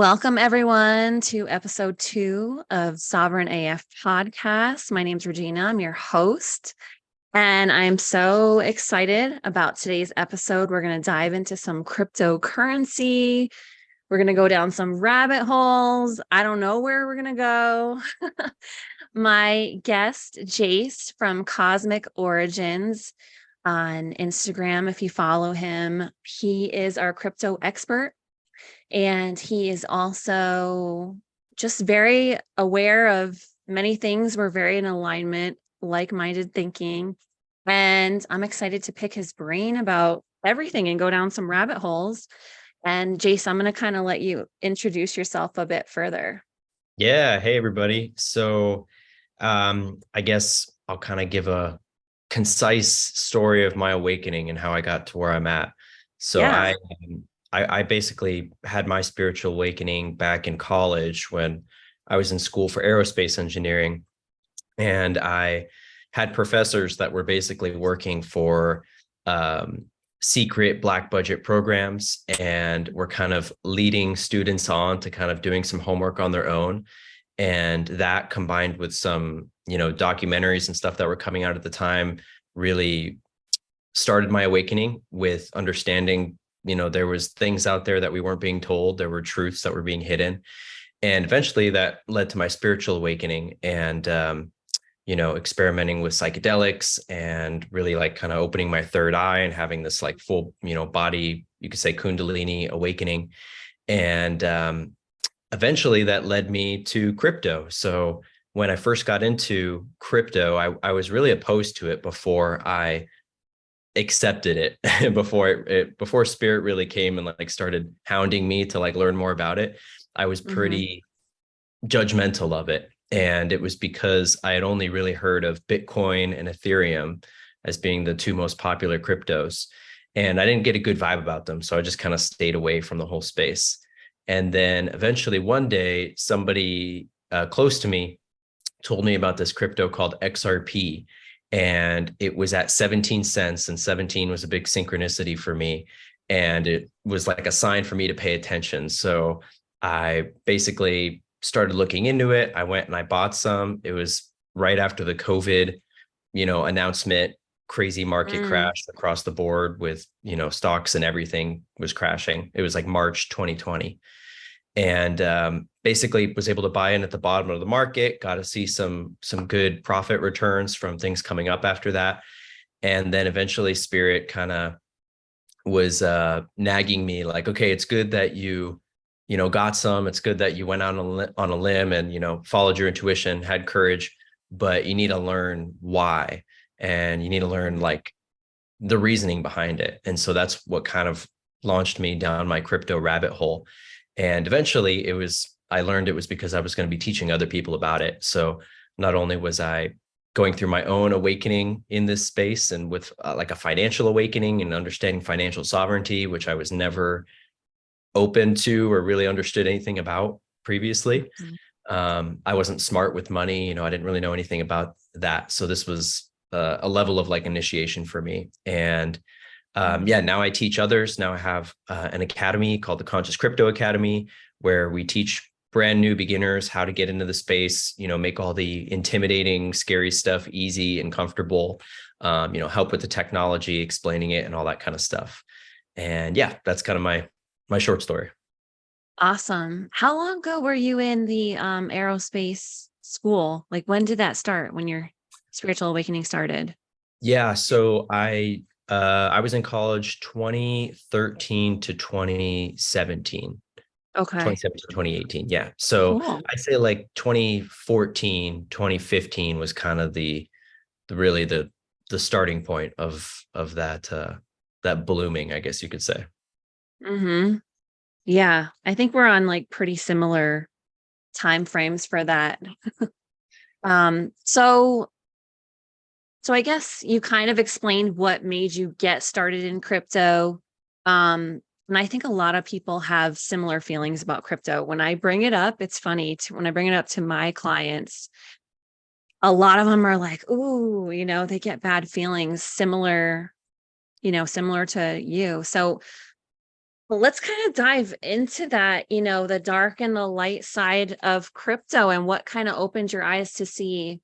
Welcome, everyone, to episode 2 of Sovereign AF podcast. My name's Regina. I'm your host, and I'm so excited about today's episode. We're going to dive into some cryptocurrency. We're going to go down some rabbit holes. I don't know where we're going to go. My guest, Jayse from Cosmic Origins on Instagram, if you follow him, he is our crypto expert. And he is also just very aware of many things. We're very in alignment, like-minded thinking. And I'm excited to pick his brain about everything and go down some rabbit holes. And Jayse, I'm going to kind of let you introduce yourself a bit further. Yeah. Hey, everybody. I guess I'll kind of give a concise story of my awakening and how I got to where I'm at. So Yeah. I basically had my spiritual awakening back in college when I was in school for aerospace engineering. And I had professors that were basically working for secret black budget programs and were kind of leading students on to kind of doing some homework on their own. And that combined with some, documentaries and stuff that were coming out at the time really started my awakening with understanding, there was things out there that we weren't being told. There were truths that were being hidden. And eventually that led to my spiritual awakening and, experimenting with psychedelics and really like kind of opening my third eye and having this like full, body, you could say Kundalini awakening. And eventually that led me to crypto. So when I first got into crypto, I was really opposed to it before I accepted it before spirit really came and like started hounding me to like learn more about it. I was pretty judgmental of it. And it was because I had only really heard of Bitcoin and Ethereum as being the two most popular cryptos. And I didn't get a good vibe about them. So I just kind of stayed away from the whole space. And then eventually one day, somebody close to me told me about this crypto called XRP. And it was at 17 cents, and 17 was a big synchronicity for me. And it was like a sign for me to pay attention. So I basically started looking into it. I went and I bought some. It was right after the COVID, announcement, crazy market crash across the board with, stocks and everything was crashing. It was like March 2020. And basically was able to buy in at the bottom of the market, got to see some good profit returns from things coming up after that. And then eventually spirit kind of was nagging me like, okay, it's good that you got some, it's good that you went out on a limb and, followed your intuition, had courage, but you need to learn why. And you need to learn like the reasoning behind it. And so that's what kind of launched me down my crypto rabbit hole. And eventually I learned it was because I was going to be teaching other people about it. So not only was I going through my own awakening in this space and with like a financial awakening and understanding financial sovereignty, which I was never open to or really understood anything about previously. I wasn't smart with money. I didn't really know anything about that. So this was a level of like initiation for me. And now I teach others. Now I have an academy called the Conscious Crypto Academy, where we teach brand new beginners how to get into the space, make all the intimidating, scary stuff easy and comfortable, help with the technology, explaining it and all that kind of stuff. And yeah, that's kind of my short story. Awesome. How long ago were you in the aerospace school? Like, when did that start? When your spiritual awakening started? Yeah, so I was in college 2013 to 2017. Okay. 2017, 2018. Yeah. So Cool. I'd say like 2014, 2015 was kind of the really the starting point of that blooming, I guess you could say. Yeah, I think we're on like pretty similar time frames for that. Um, so so I guess you kind of explained what made you get started in crypto. And I think a lot of people have similar feelings about crypto. When I bring it up, it's funny when I bring it up to my clients, a lot of them are like, "Ooh, they get bad feelings similar to you." So Well, let's kind of dive into that, the dark and the light side of crypto and what kind of opened your eyes to see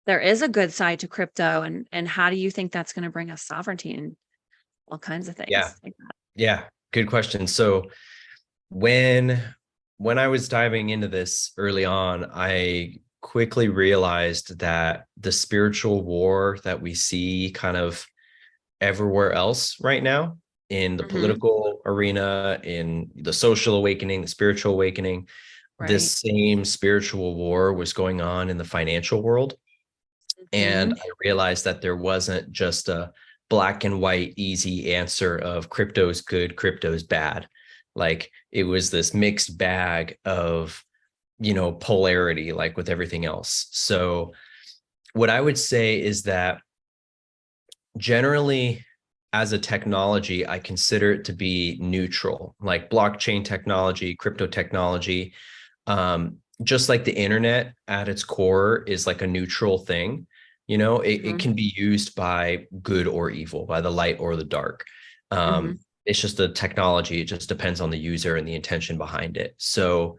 there is a good side to crypto, and how do you think that's going to bring us sovereignty and all kinds of Yeah. things like that? Yeah. Good question. So when when I was diving into this early on, I quickly realized that the spiritual war that we see kind of everywhere else right now, in the Hmm. political arena, in the social awakening, the spiritual awakening, this Right. same spiritual war was going on in the financial world. And Hmm. I realized that there wasn't just a black and white, easy answer of crypto's good, crypto's bad. Like it was this mixed bag of, polarity, like with everything else. So, what I would say is that generally, as a technology, I consider it to be neutral, like blockchain technology, crypto technology. Just like the internet at its core is like a neutral thing, it Hmm. can be used by good or evil, by the light or the dark. Hmm. It's just a technology. It just depends on the user and the intention behind it. So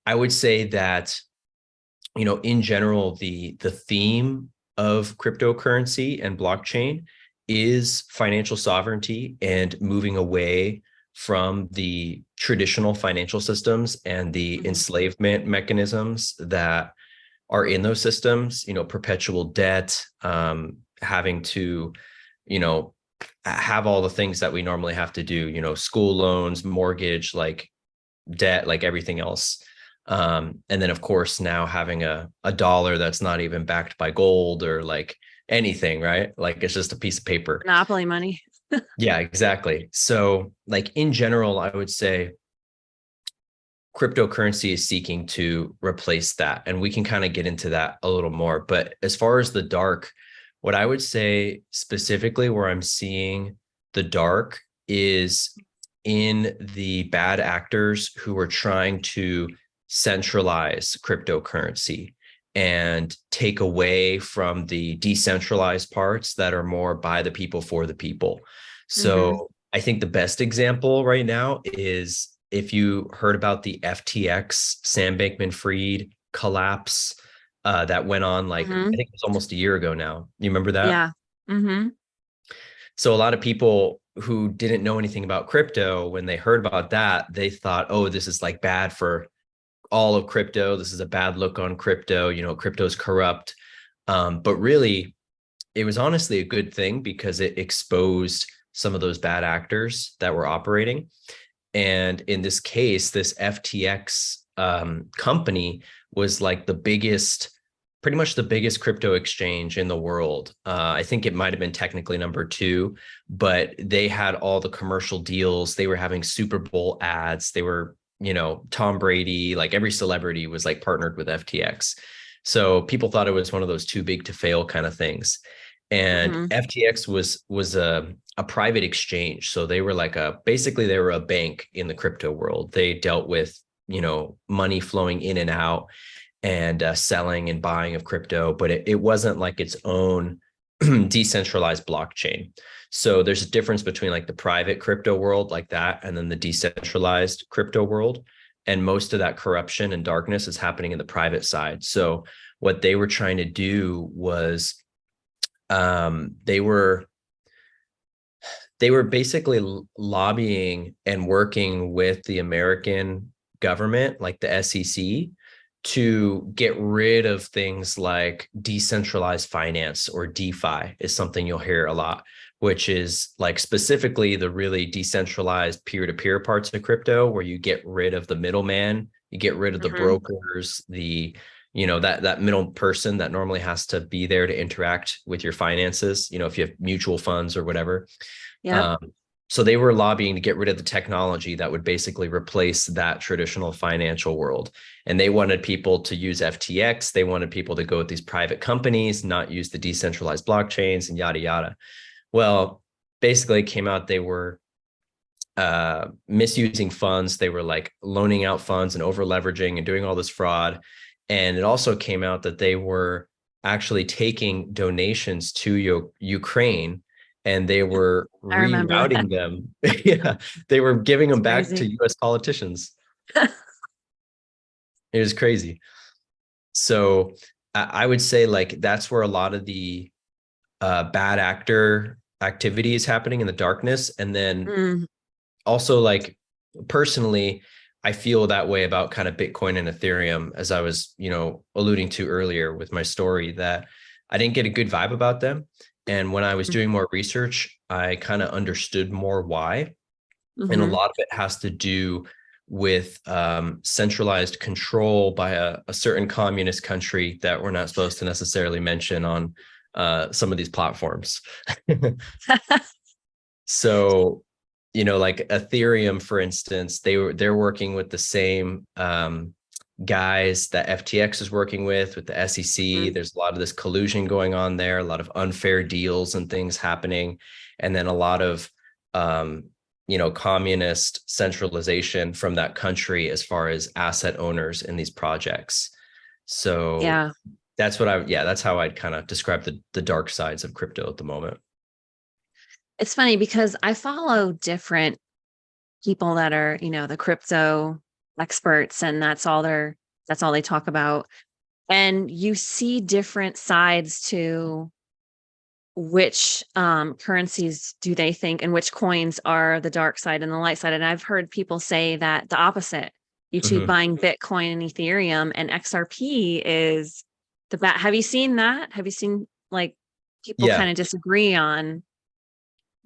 I would say that, in general, the theme of cryptocurrency and blockchain is financial sovereignty and moving away from the traditional financial systems and the Hmm. enslavement mechanisms that are in those systems, perpetual debt, having to, you know, have all the things that we normally have to do, school loans, mortgage, like debt, like everything else. And then of course now having a dollar that's not even backed by gold or like anything, right? Like it's just a piece of paper. Monopoly money. Yeah, exactly. So like in general, I would say cryptocurrency is seeking to replace that. And we can kind of get into that a little more. But as far as the dark, what I would say specifically where I'm seeing the dark is in the bad actors who are trying to centralize cryptocurrency and take away from the decentralized parts that are more by the people for the people. Hmm. So I think the best example right now is if you heard about the FTX Sam Bankman-Fried collapse that went on, like I Hmm. think it was almost a year ago now. You remember that? Yeah. Hmm. So a lot of people who didn't know anything about crypto, when they heard about that, they thought, oh, this is like bad for all of crypto. This is a bad look on crypto. Crypto's corrupt. But really, it was honestly a good thing because it exposed some of those bad actors that were operating. And in this case, this FTX company was like pretty much the biggest crypto exchange in the world. I think it might have been technically number two, but they had all the commercial deals. They were having Super Bowl ads. They were, Tom Brady, like every celebrity was like partnered with FTX. So people thought it was one of those too big to fail kind of things. And Hmm. FTX was a private exchange. So they were like basically they were a bank in the crypto world. They dealt with, money flowing in and out and selling and buying of crypto, but it wasn't like its own decentralized blockchain. So there's a difference between like the private crypto world like that and then the decentralized crypto world. And most of that corruption and darkness is happening in the private side. So what they were trying to do was they were basically lobbying and working with the American government, like the SEC, to get rid of things like decentralized finance, or DeFi is something you'll hear a lot, which is like specifically the really decentralized peer-to-peer parts of crypto where you get rid of the middleman, you get rid of the Hmm. brokers, that middle person that normally has to be there to interact with your finances, if you have mutual funds or whatever. Yep. um, so they were lobbying to get rid of the technology that would basically replace that traditional financial world. And they wanted people to use FTX. They wanted people to go with these private companies, not use the decentralized blockchains and yada, yada. Well, basically it came out they were misusing funds. They were like loaning out funds and over leveraging and doing all this fraud. And it also came out that they were actually taking donations to Ukraine and they were I remember that. rerouting them. Yeah, they were giving It's them back to crazy. US politicians. It was crazy. So I would say like that's where a lot of the bad actor activity is happening in the darkness. And then Mm, also like personally, I feel that way about kind of Bitcoin and Ethereum, as I was, alluding to earlier with my story, that I didn't get a good vibe about them. And when I was mm, doing more research, I kind of understood more why. And a mhm. lot of it has to do with centralized control by a certain communist country that we're not supposed to necessarily mention on some of these platforms. So, like Ethereum, for instance, they're working with the same guys that FTX is working with the SEC. Mhm. There's a lot of this collusion going on there, a lot of unfair deals and things happening, and then a lot of communist centralization from that country as far as asset owners in these projects. So Yeah. that's how I'd kind of describe the dark sides of crypto at the moment. It's funny because I follow different people that are, the crypto experts, and that's all they talk about. And you see different sides to which currencies do they think and which coins are the dark side and the light side. And I've heard people say that the opposite. You two Mhm. buying Bitcoin and Ethereum, and XRP is the bad. Have you seen that? Have you seen like people Yeah. kind of disagree on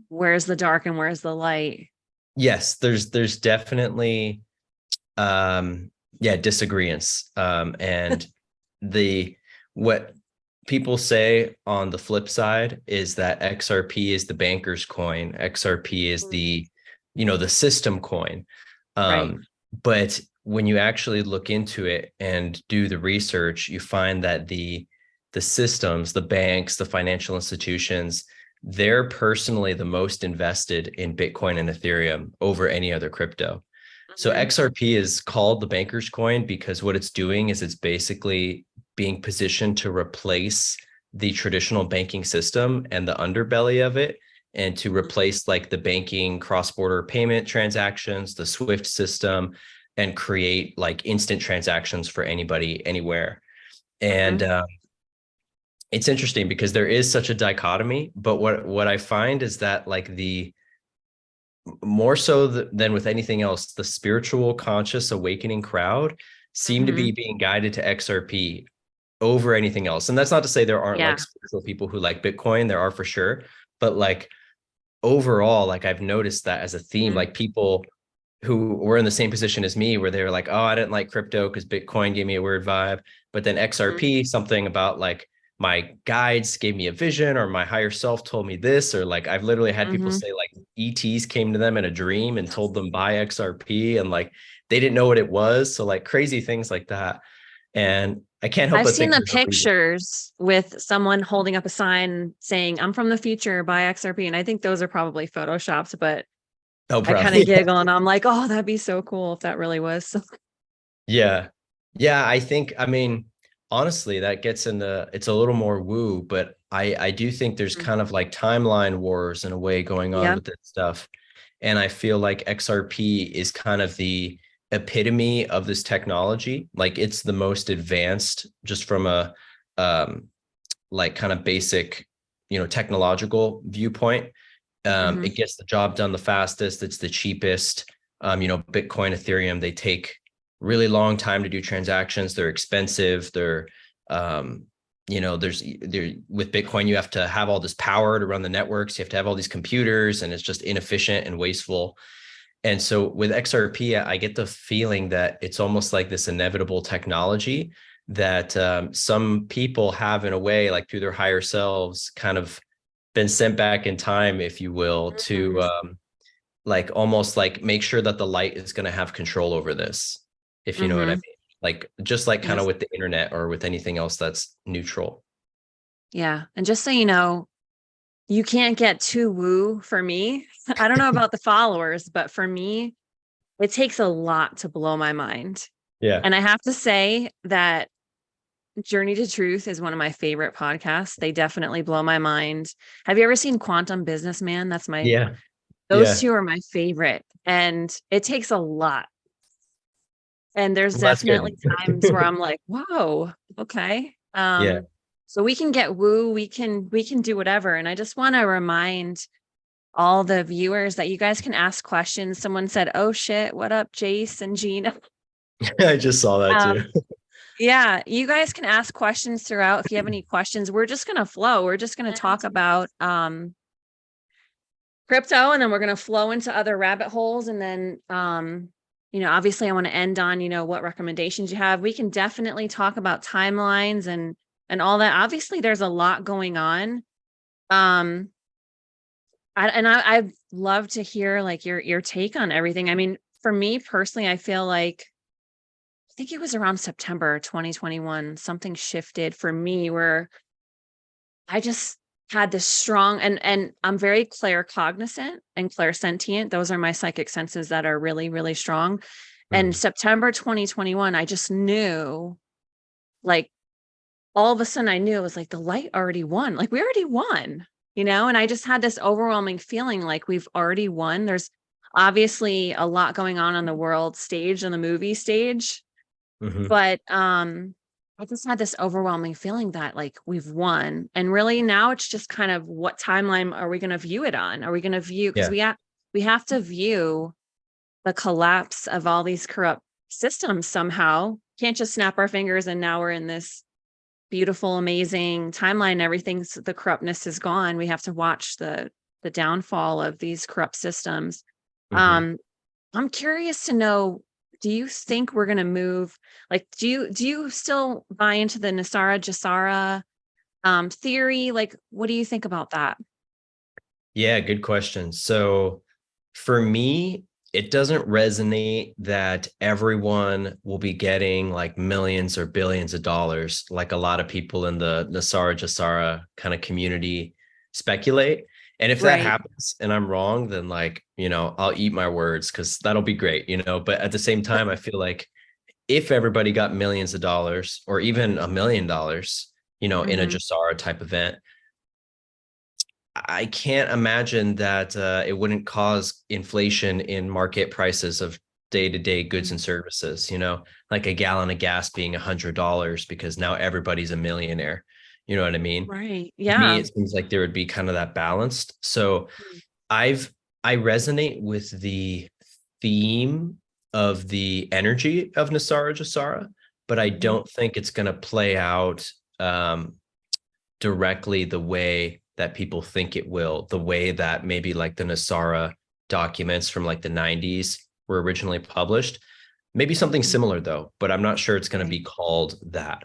where's the dark and where's the light? Yes, there's definitely yeah, disagreements. And the what people say on the flip side is that XRP is the banker's coin. XRP is Mm. the system coin. Right. But when you actually look into it and do the research, you find that the systems, the banks, the financial institutions, they're personally the most invested in Bitcoin and Ethereum over any other crypto. So Mhm. XRP is called the banker's coin because what it's doing is it's basically being positioned to replace the traditional banking system and the underbelly of it, and to replace like the banking cross-border payment transactions, the Swift system, and create like instant transactions for anybody anywhere. And Mhm. it's interesting because there is such a dichotomy, but what I find is that like the more so than with anything else, the spiritual conscious awakening crowd seem to be Mhm. being guided to XRP over anything else. And that's not to say there aren't like Yeah. spiritual people who like Bitcoin, there are for sure, but like overall, like I've noticed that as a theme, Mhm. like people who were in the same position as me, where they were like, oh, I didn't like crypto because Bitcoin gave me a weird vibe. But then Mhm. XRP, something about like my guides gave me a vision, or my higher self told me this, or like I've literally had people Mhm. say like ETs came to them in a dream and told them buy XRP, and like they didn't know what it was. So like crazy things like that. And I can't help I've but seen think the there's a reason. pictures with someone holding up a sign saying, "I'm from the future, buy XRP." And I think those are probably photoshopped, but Oh, I kind of probably. giggle and I'm like, "Oh, that'd be so cool if that really was." So, Yeah. Yeah, I think, I mean, honestly, that gets into it's a little more woo, but I do think there's mm, kind of like timeline wars in a way going on yeah. with this stuff. And I feel like XRP is kind of the epitome of this technology. Like it's the most advanced just from a um like kind of basic, technological viewpoint. Hmm. It gets the job done the fastest. It's the cheapest. Bitcoin, Ethereum, they take really long time to do transactions. They're expensive. Um, there with Bitcoin, you have to have all this power to run the networks. You have to have all these computers, and it's just inefficient and wasteful. And so with XRP, I get the feeling that it's almost like this inevitable technology that some people have, in a way, like through their higher selves, kind of been sent back in time, if you will, to Hmm. like almost like make sure that the light is going to have control over this, if you know what I Hmm. mean. Like just like kind of Yes. with the internet or with anything else that's neutral. Yeah. And just so you know, you can't get too woo for me. I don't know about the followers, but for me, it takes a lot to blow my mind. Yeah. And I have to say that Journey to Truth is one of my favorite podcasts. They definitely blow my mind. Have you ever seen Quantum Businessman? Yeah. Those Yeah. two are my favorite. And it takes a lot. And there's Well, that's definitely times where good. I'm like, whoa, okay. Yeah. So we can get woo, we can do whatever. And I just want to remind all the viewers that you guys can ask questions. Someone said, "Oh shit, what up, Jayse and Gina?" I just saw that too. Um, yeah, you guys can ask questions throughout. If you have any questions, we're just gonna flow. We're just gonna talk about crypto, and then we're gonna flow into other rabbit holes. And then obviously I want to end on, what recommendations you have. We can definitely talk about timelines and all that. Obviously, there's a lot going on. Um, I'd love to hear like your take on everything. I mean, for me personally, I feel like I think it was around September 2021, something shifted for me where I just had this strong and I'm very claircognizant and clairsentient. Those are my psychic senses that are really, really strong. And Mm, September 2021, I just knew, like, all of a sudden I knew it was like the light already won. Like we already won, and I just had this overwhelming feeling like we've already won. There's obviously a lot going on the world stage and the movie stage, mhm. but I just had this overwhelming feeling that like we've won. And really now it's just kind of what timeline are we going to view it on? Are we going to view, because Yeah. we have to view the collapse of all these corrupt systems somehow. Can't just snap our fingers and now we're in this beautiful, amazing timeline. Everything's, the corruptness is gone. We have to watch the downfall of these corrupt systems. Mhm. Um, I'm curious to know, do you think we're gonna move, like, do you still buy into the Nasara Jasara theory? Like, what do you think about that? Yeah, good question. So for me, it doesn't resonate that everyone will be getting like millions or billions of dollars, like a lot of people in the Nasara Jasara kind of community speculate. And if that Right. happens and I'm wrong, then like, I'll eat my words because that'll be great, But at the same time, I feel like if everybody got millions of dollars or even $1 million, in a Hmm. Jasara type event, I can't imagine that it wouldn't cause inflation in market prices of day-to-day goods and services, like a gallon of gas being $100 because now everybody's a millionaire. You know what I mean? Right. To me, Yeah. it seems like there would be kind of that balanced. So I've I resonate with the theme of the energy of Nasara Jasara, but I Mm-hmm. don't think it's going to play out um, directly the way that people think it will, the way that maybe like the Nasara documents from like the 90s were originally published. Maybe something similar though, but I'm not sure it's going to Right. be called that.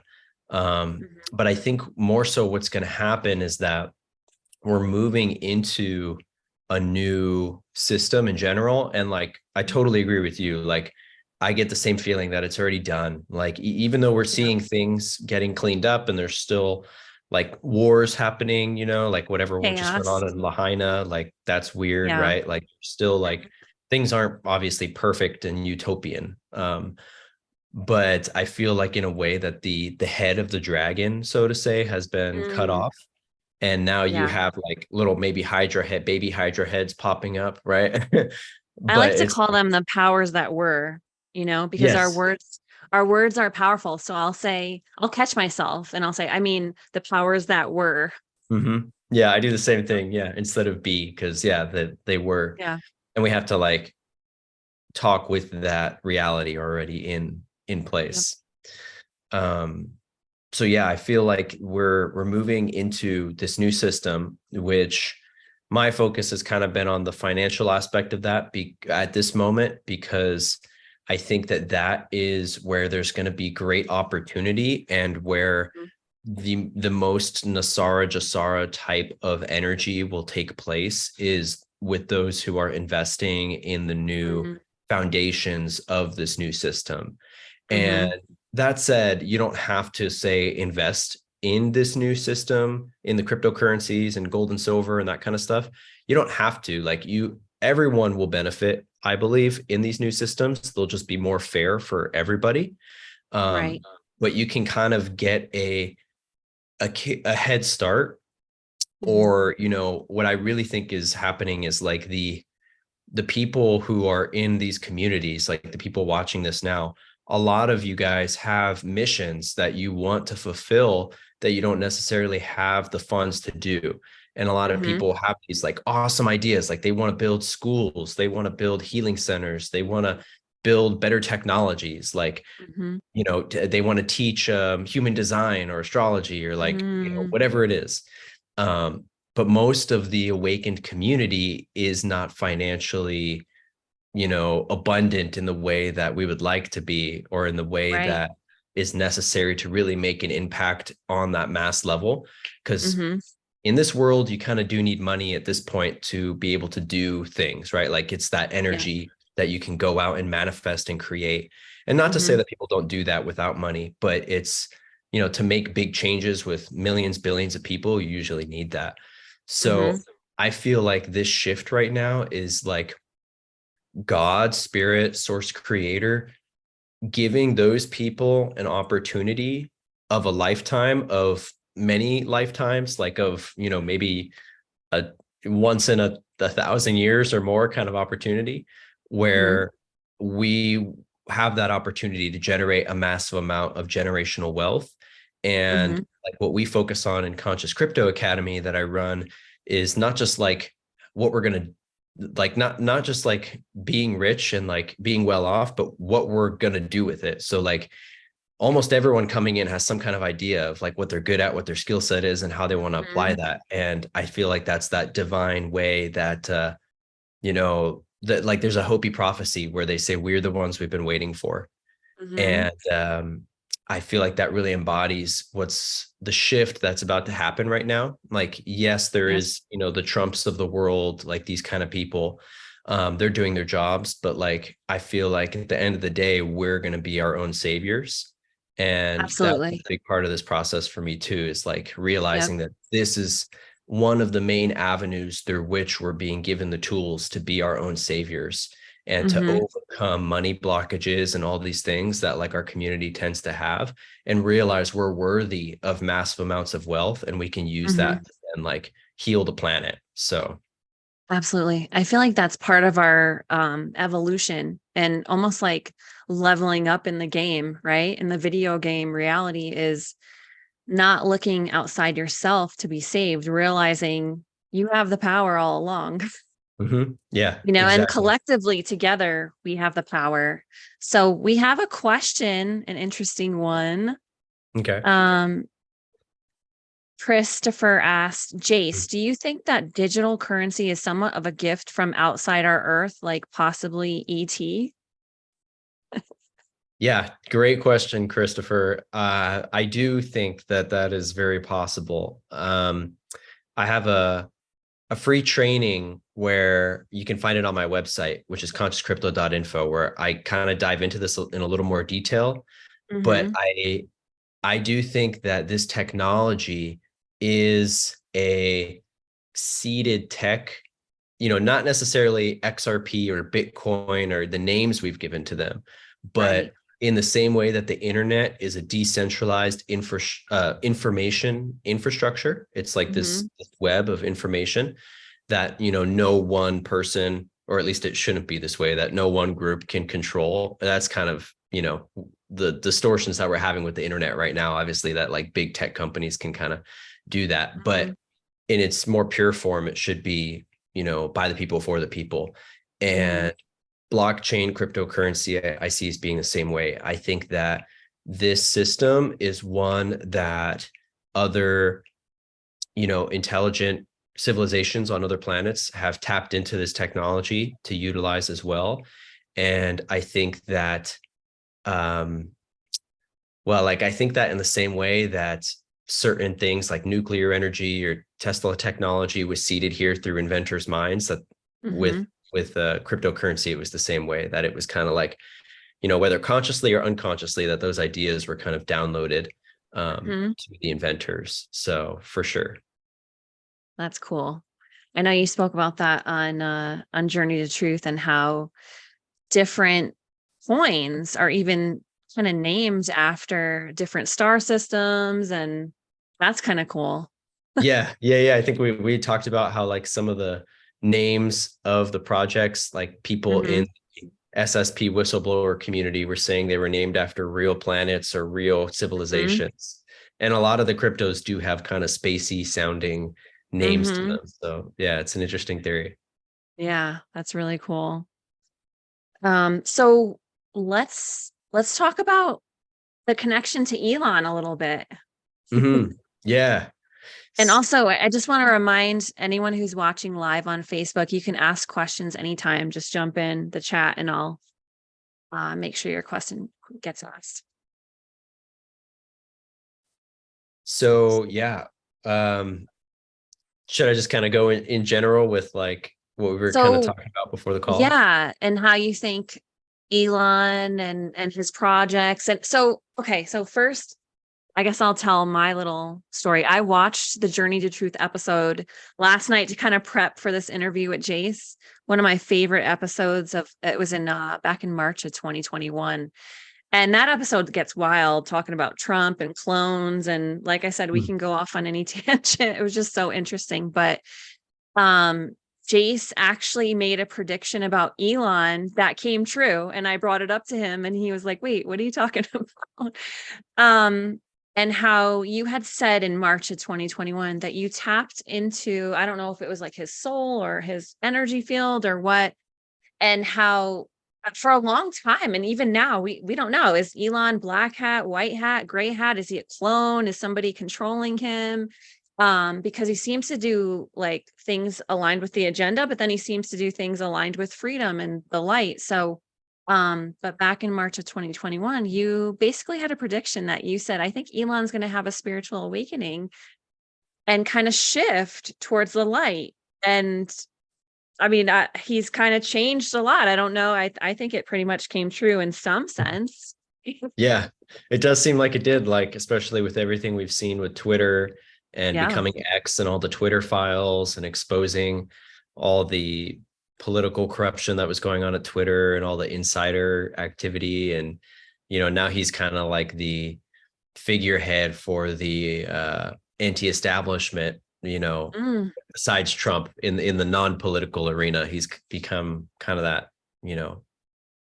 Mhm. But I think more so what's going to happen is that we're moving into a new system in general. And like, I totally agree with you. Like, I get the same feeling that it's already done. Like, even though we're Yeah. seeing things getting cleaned up and there's still like wars happening, like whatever what just went Chaos. on in Lahaina, like that's weird, Yeah. right? Like, still like Mhm. things aren't obviously perfect and utopian. But I feel like in a way that the head of the dragon, so to say, has been cut Mm, off and now you yeah. have like little maybe baby hydra heads popping up, right? I But like to it's call them the powers that were, because our yes. words are powerful. So I'll catch myself and I'll say, I mean, the powers that were. Yeah, I do the same thing. Yeah, instead of be, because yeah, that they were, Yeah. and we have to like talk with that reality already in Yep. place. Um, so yeah, I feel like we're moving into this new system, which my focus has kind of been on the financial aspect of that at this moment, because I think that that is where there's going to be great opportunity and where Mhm. the most Nasara Jasara type of energy will take place is with those who are investing in the new Mhm. foundations of this new system. And Mhm. that said, you don't have to say invest in this new system, in the cryptocurrencies and gold and silver and that kind of stuff. You don't have to. Like everyone will benefit, I believe, in these new systems. They'll just be more fair for everybody. Right. but you can kind of get a head start. Mhm. Or, what I really think is happening is like the people who are in these communities, like the people watching this now, a lot of you guys have missions that you want to fulfill that you don't necessarily have the funds to do. And a lot of Mhm. people have these like awesome ideas, like they want to build schools, they want to build healing centers, they want to build better technologies, like, Mhm. they want to teach human design or astrology or like, Mhm. whatever it is. Um, but most of the awakened community is not financially, abundant in the way that we would like to be, or in the way Right. that is necessary to really make an impact on that mass level. Because Mhm. in this world, you kind of do need money at this point to be able to do things, right? Like it's that Yeah. energy that you can go out and manifest and create. And not to say Mhm. that people don't do that without money, but it's, to make big changes with millions, billions of people, you usually need that. So Mhm. I feel like this shift right now is like God, spirit, source, creator, giving those people an opportunity of a lifetime, of many lifetimes, like of, maybe a once in a thousand years or more kind of opportunity, Mhm. where we have that opportunity to generate a massive amount of generational wealth. And Mhm. like what we focus on in Conscious Crypto Academy that I run is not just like what we're going to, like, not just like being rich and like being well off, but what we're going to do with it. So like almost everyone coming in has some kind of idea of like what they're good at, what their skill set is, and how they want to apply Mhm. that. And I feel like that's that divine way that, that like there's a Hopi prophecy where they say, we're the ones we've been waiting for. Mhm. And I feel like that really embodies what's the shift that's about to happen right now. Like, yes, there Yeah. is, the Trumps of the world, like these kind of people. They're doing their jobs, but like I feel like at the end of the day, we're going to be our own saviors. And that's a Absolutely. big part of this process for me too, is like Yep. realizing that this is one of the main avenues through which we're being given the tools to be our own saviors and to Mhm. overcome money blockages and all these things that like our community tends to have, and realize we're worthy of massive amounts of wealth and we can use that Mhm. and like heal the planet. So Absolutely. I feel like that's part of our evolution and almost like leveling up in the game, right? In the video game, reality is not looking outside yourself to be saved, realizing you have the power all along. yeah, And exactly. collectively together we have the power. So we have a question, an interesting one. Okay. Um, Christopher asked, Jace, do you think that digital currency is somewhat of a gift from outside our Earth, like possibly ET? Yeah, great question, Christopher. I do think that that is very possible. I have a free training where you can find it on my website, which is consciouscrypto.info, where I kind of dive into this in a little more detail. But Mm-hmm. I do think that this technology is a seeded tech, not necessarily XRP or Bitcoin or the names we've given to them, but Right. in the same way that the internet is a decentralized information infrastructure, it's like Mm-hmm. this web of information that, no one person, or at least it shouldn't be this way, that no one group can control. That's kind of, the distortions that we're having with the internet right now, obviously, that like big tech companies can kind of do that. Mm-hmm. But in its more pure form, it should be, by the people for the people. Mm-hmm. And blockchain cryptocurrency, I see as being the same way. I think that this system is one that other, intelligent civilizations on other planets have tapped into this technology to utilize as well. And I think that, um, well, like I think that in the same way that certain things like nuclear energy or Tesla technology was seeded here through inventors' minds, that with Mm-hmm. cryptocurrency, it was the same way, that it was kind of like, whether consciously or unconsciously, that those ideas were kind of downloaded Mm-hmm. to the inventors. So for sure. That's cool. I know you spoke about that on Journey to Truth and how different coins are even kind of named after different star systems, and that's kind of cool. Yeah. I think we talked about how like some of the names of the projects, like people in Hmm. the SSP whistleblower community were saying they were named after real planets or real Hmm. civilizations. And a lot of the cryptos do have kind of spacey sounding names to Hmm. them. So yeah, it's an interesting theory. Yeah, that's really cool. So let's talk about the connection to Elon a little bit. Yeah. And also, I just want to remind anyone who's watching live on Facebook, you can ask questions anytime. Just jump in the chat and I'll make sure your question gets asked. So yeah. Um, should I just kind of go in general with like what we were kind of So, talking about before the call? yeah, and how you think Elon and his projects. And so, okay, so first, I guess I'll tell my little story. I watched the Journey to Truth episode last night to kind of prep for this interview with Jayse. One of my favorite episodes of it was in back in March of 2021. And that episode gets wild talking about Trump and clones. And like I said, we can go off on any tangent. It was just so interesting. But um Jayse actually made a prediction about Elon that came true. And I brought it up to him and he was like, wait, what are you talking about? Um, and how you had said in March of 2021 that you tapped into, I don't know if it was like his soul or his energy field or what, and how for a long time, and even now, we don't know, is Elon black hat, white hat, gray hat? Is he a clone? Is somebody controlling him? Because he seems to do like things aligned with the agenda, but then he seems to do things aligned with freedom and the light. So but back in March of 2021, you basically had a prediction that you said, I think Elon's going to have a spiritual awakening and kind of shift towards the light. And I mean, he's kind of changed a lot. I don't know. I think it pretty much came true in some sense. Yeah, it does seem like it did, like, especially with everything we've seen with Twitter and Yeah. becoming X and all the Twitter files and exposing all the political corruption that was going on at Twitter and all the insider activity. And, now he's kind of like the figurehead for the anti-establishment, Mm, besides Trump in the non-political arena. He's become kind of that,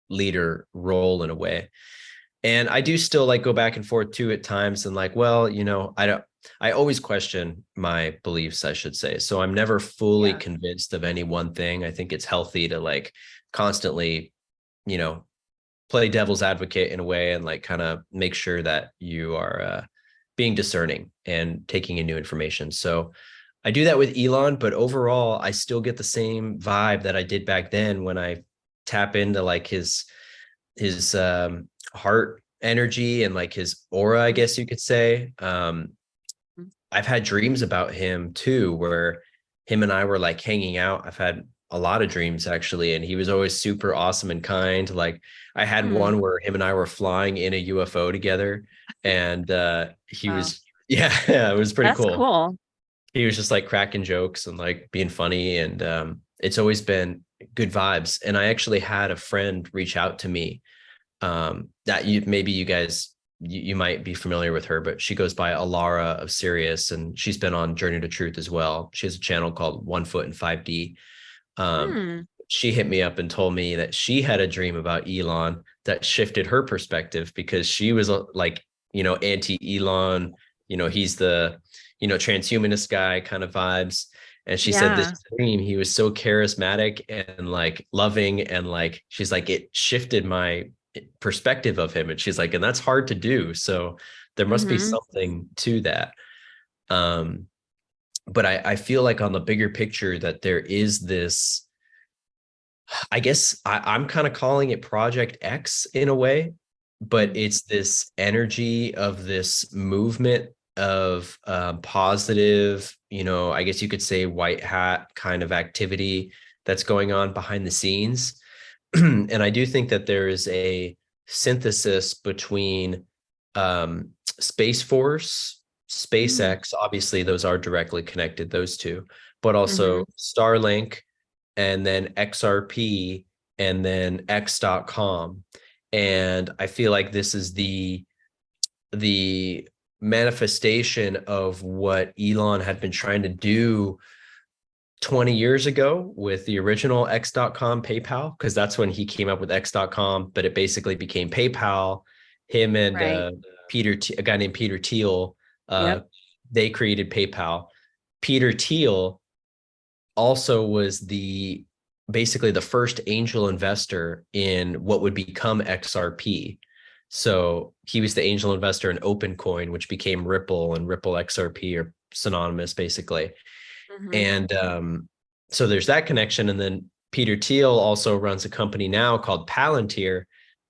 leader role in a way. And I do still like go back and forth too at times and like, well, I always question my beliefs, I should say. So I'm never fully yeah. convinced of any one thing. I think it's healthy to like constantly, you know, play devil's advocate in a way and like kind of make sure that you are being discerning and taking in new information. So I do that with Elon, but overall, I still get the same vibe that I did back then when I tap into like his heart energy and like his aura, I guess you could say. Mhm. I've had dreams about him too, where him and I were like hanging out. I've had a lot of dreams actually, and he was always super awesome and kind. Like I had Hmm. one where him and I were flying in a UFO together, and he Wow. was yeah, it was pretty That's cool. cool. He was just like cracking jokes and like being funny, and it's always been good vibes. And I actually had a friend reach out to me that you guys you might be familiar with her, but she goes by Alara of Sirius, and she's been on Journey to Truth as well. She has a channel called 1 Foot in 5D. um, Hmm. she hit me up and told me that she had a dream about Elon that shifted her perspective because she was like, anti-Elon, he's the, transhumanist guy kind of vibes. And she said this Yeah. dream, he was so charismatic and like loving. And like, she's like, it shifted my perspective of him. And she's like, and that's hard to do. So there must be Hmm. something to that. Um, but I feel like on the bigger picture that there is this, I guess I'm kind of calling it Project X in a way, but it's this energy of this movement of positive, I guess you could say white hat kind of activity that's going on behind the scenes. And I do think that there is a synthesis between Space Force, Hmm. SpaceX, obviously those are directly connected, those two, but Hmm. also Starlink and then XRP and then X.com. And I feel like this is the manifestation of what Elon had been trying to do 20 years ago with the original X.com PayPal, because that's when he came up with X.com, but it basically became PayPal. Him and Right. a guy named Peter Thiel, uh, Yep. they created PayPal. Peter Thiel also was basically the first angel investor in what would become XRP. So he was the angel investor in OpenCoin, which became Ripple, and Ripple XRP are synonymous basically. Hmm. And so there's that connection. And then Peter Thiel also runs a company now called Palantir.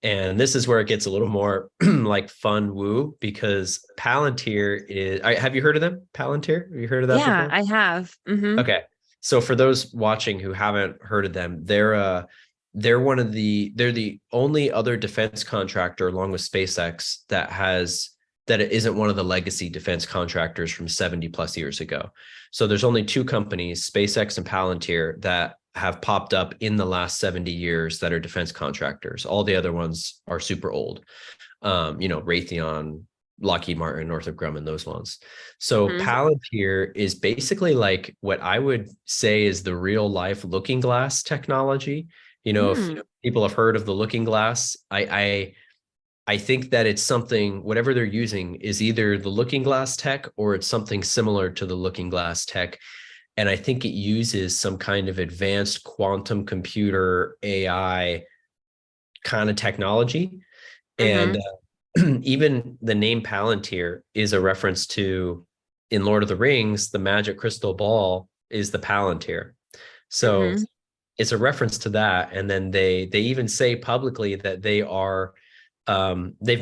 And this is where it gets a little more like fun woo, because Palantir have you heard of them? Palantir? Have you heard of that Yeah, before? I have. Hmm. Okay. So for those watching who haven't heard of them, they're the only other defense contractor along with SpaceX that it isn't one of the legacy defense contractors from 70 plus years ago. So there's only two companies, SpaceX and Palantir, that have popped up in the last 70 years that are defense contractors. All the other ones are super old. Raytheon, Lockheed Martin, Northrop Grumman, those ones. So Hmm. Palantir is basically like what I would say is the real life looking glass technology. If Mm. people have heard of the looking glass, I think that it's something, whatever they're using is either the looking glass tech or it's something similar to the looking glass tech. And I think it uses some kind of advanced quantum computer AI kind of technology. And Hmm. even the name Palantir is a reference to, in Lord of the Rings, the magic crystal ball is the Palantir. So Hmm. it's a reference to that. And then they even say publicly that they've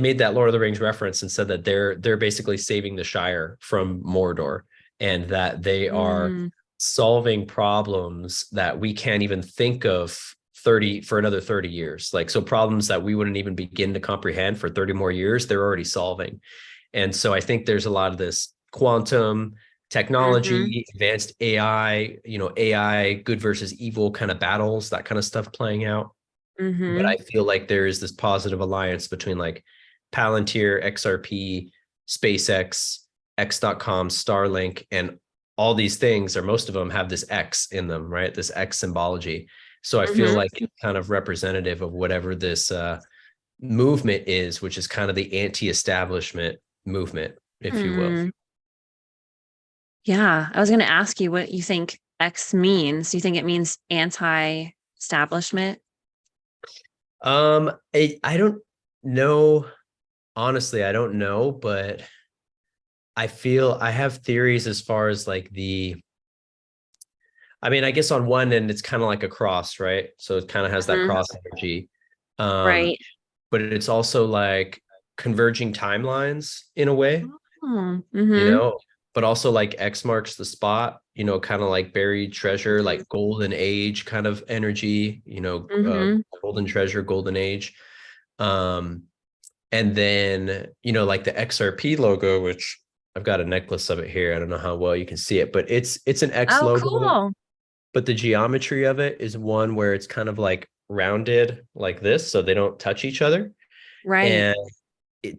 made that Lord of the Rings reference and said that they're basically saving the Shire from Mordor, and that they are Mm. solving problems that we can't even think of 30 for another 30 years. Like, so problems that we wouldn't even begin to comprehend for 30 more years, they're already solving. And so I think there's a lot of this quantum Hmm. technology, advanced AI, AI good versus evil kind of battles, that kind of stuff playing out. But I Hmm. feel like there is this positive alliance between like Palantir, XRP, SpaceX, X.com, Starlink, and all these things, or most of them have this X in them, right? This X symbology. So I feel Hmm. like it's kind of representative of whatever this movement is, which is kind of the anti-establishment movement, if you will. Hmm. Yeah, I was going to ask you what you think X means. Do you think it means anti-establishment? I don't know. Honestly, I don't know, but I feel I have theories as far as like I mean, I guess on one end it's kind of like a cross, right? So it kind of has that Hmm. cross energy. Um, Right. but it's also like converging timelines in a way, Oh, you mm-hmm. know, but also like X marks the spot, kind of like buried treasure, Hmm. like golden age kind of energy, Hmm. golden treasure, golden age. Um, and then, like the XRP logo, which I've got a necklace of it here. I don't know how well you can see it, but it's an X Oh, logo, cool. but the geometry of it is one where it's kind of like rounded like this, so they don't touch each other. Right. And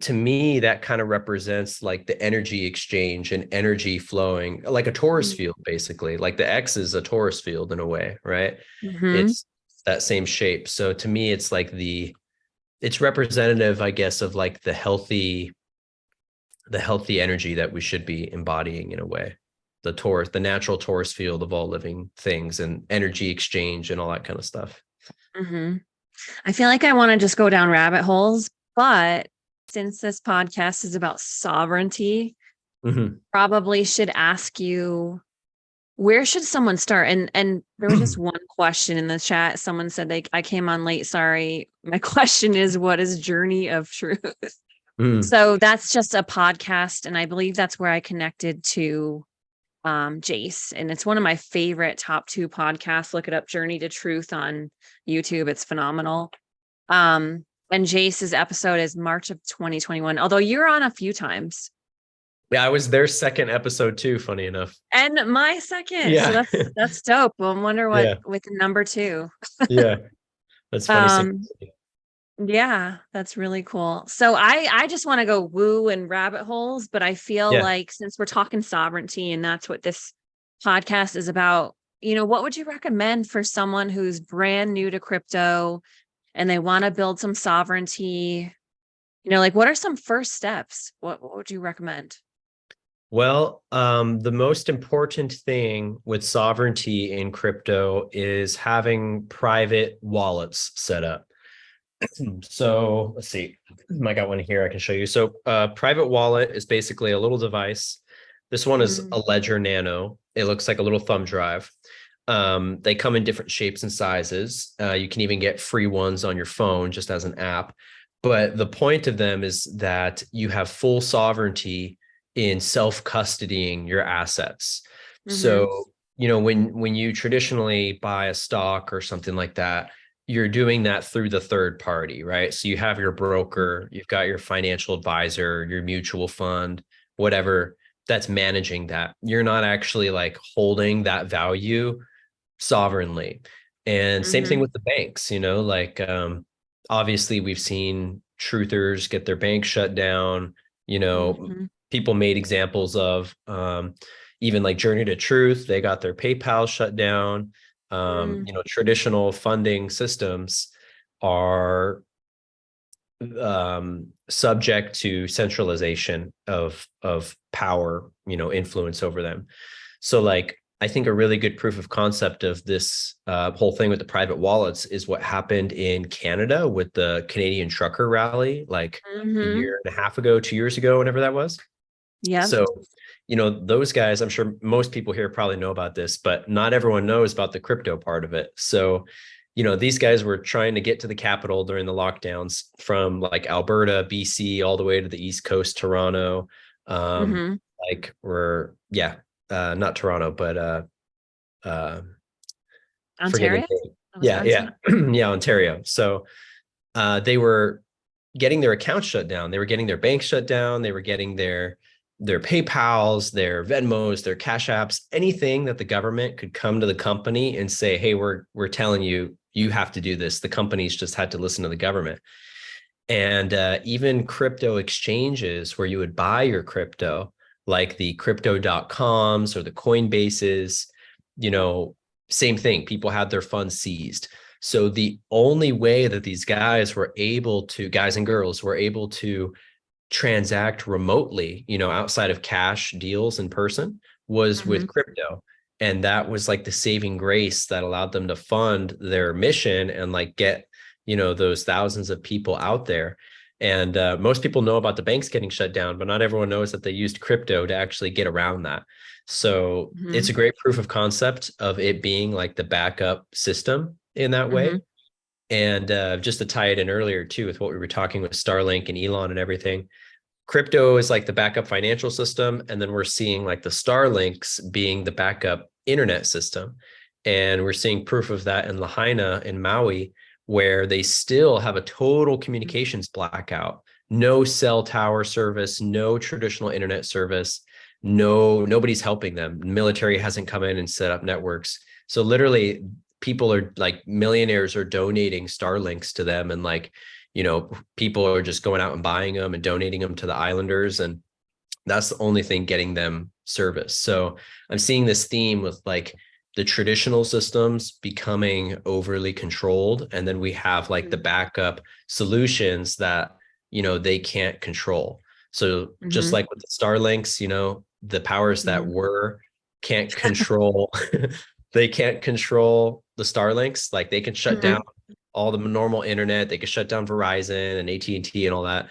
to me, that kind of represents like the energy exchange and energy flowing, like a torus field, basically. Like the X is a torus field in a way, right? Mm-hmm. It's that same shape. So to me, it's like it's representative, I guess, of like the healthy energy that we should be embodying in a way. The natural torus field of all living things and energy exchange and all that kind of stuff. Hmm. I feel like I want to just go down rabbit holes, but since this podcast is about sovereignty, Mhm. probably should ask you, where should someone start? And there was just one question in the chat. Someone said I came on late. Sorry. My question is, what is Journey of Truth? Mm. So that's just a podcast, and I believe that's where I connected to Jayse, and it's one of my favorite top two podcasts. Look it up, Journey to Truth on YouTube. It's phenomenal. And Jace's episode is March of 2021, although you're on a few times. Yeah, I was their second episode too, funny enough. And my second. So Yeah. that's dope. Well, I wonder what Yeah. with number two. Yeah. That's funny. Um, Yeah, that's really cool. So I just want to go woo and rabbit holes, but I feel Yeah. like since we're talking sovereignty and that's what this podcast is about, what would you recommend for someone who's brand new to crypto and they want to build some sovereignty? Like what are some first steps? What would you recommend? Well, the most important thing with sovereignty in crypto is having private wallets set up. So let's see. I got one here I can show you. So private wallet is basically a little device. This one is a Mm, Ledger Nano. It looks like a little thumb drive. They come in different shapes and sizes. You can even get free ones on your phone just as an app. But the point of them is that you have full sovereignty in self-custodying your assets. mm-hmm, So, when you traditionally buy a stock or something like that, you're doing that through the third party, right? So you have your broker, you've got your financial advisor, your mutual fund, whatever that's managing that. You're not actually like holding that value sovereignly. And same thing mm-hmm, with the banks, like obviously we've seen truthers get their bank shut down, mm-hmm, people made examples of even like Journey to Truth, they got their PayPal shut down. mm, Traditional funding systems are subject to centralization of power, influence over them. So like I think a really good proof of concept of this whole thing with the private wallets is what happened in Canada with the Canadian trucker rally, like a mm-hmm. year and a half ago, 2 years ago, whenever that was. Yep. So, those guys, I'm sure most people here probably know about this, but not everyone knows about the crypto part of it. So, these guys were trying to get to the capital during the lockdowns from like Alberta, BC, all the way to the East Coast, Toronto. Um, Mm-hmm. like we're, yeah, not Toronto, but forget the Ontario? name. Yeah, yeah, Wisconsin? yeah, Ontario. So they were getting their accounts shut down. They were getting their banks shut down. They were getting their PayPals, their Venmos, their Cash Apps, anything that the government could come to the company and say, "Hey, we're telling you you have to do this." The companies just had to listen to the government. And even crypto exchanges where you would buy your crypto, like the crypto.coms or the Coinbases, you know, same thing. People had their funds seized. So the only way that these guys and girls were able to transact remotely, outside of cash deals in person was Mm-hmm. with crypto. And that was like the saving grace that allowed them to fund their mission and like get, those thousands of people out there. And most people know about the banks getting shut down, but not everyone knows that they used crypto to actually get around that. So it's a Mm-hmm. great proof of concept of it being like the backup system in that Mm-hmm. way. And just to tie it in earlier too, with what we were talking with Starlink and Elon and everything, crypto is like the backup financial system. And then we're seeing like the Starlinks being the backup internet system. And we're seeing proof of that in Lahaina in Maui, where they still have a total communications blackout. No cell tower service, no traditional internet service, nobody's helping them. Military hasn't come in and set up networks. So literally people are like millionaires are donating Starlinks to them, and like, people are just going out and buying them and donating them to the islanders. And that's the only thing getting them service. So I'm seeing this theme with like the traditional systems becoming overly controlled. And then we have like the backup solutions that, they can't control. So just Mm-hmm. like with the Starlinks, the powers that Mm-hmm. were can't control, they can't control the Starlinks. Like they can shut down Mm-hmm. all the normal internet. They can shut down Verizon and AT&T and all that.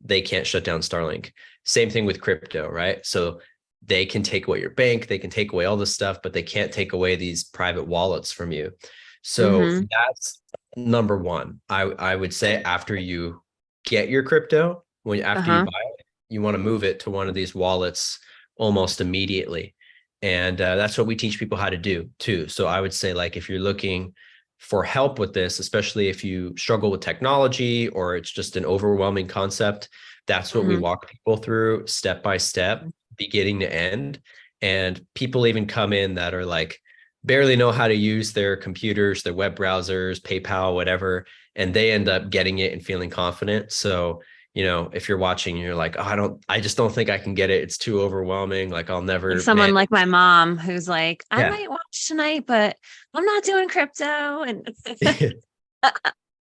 They can't shut down Starlink. Same thing with crypto, right? So they can take away your bank, they can take away all this stuff, but they can't take away these private wallets from you. So Mm-hmm. that's number one. I would say after you get your crypto, after you Uh-huh. buy it, you want to move it to one of these wallets almost immediately. And that's what we teach people how to do too. So I would say, like, if you're looking for help with this, especially if you struggle with technology or it's just an overwhelming concept, that's what we Mm-hmm. walk people through step by step, beginning to end. And people even come in that are like barely know how to use their computers, their web browsers, PayPal, whatever. and they end up getting it and feeling confident. So, if you're watching and you're like, oh, I just don't think I can get it. It's too overwhelming. Like I'll Like never someone manage. like my mom who's like, I Yeah. might watch tonight, but I'm not doing crypto. And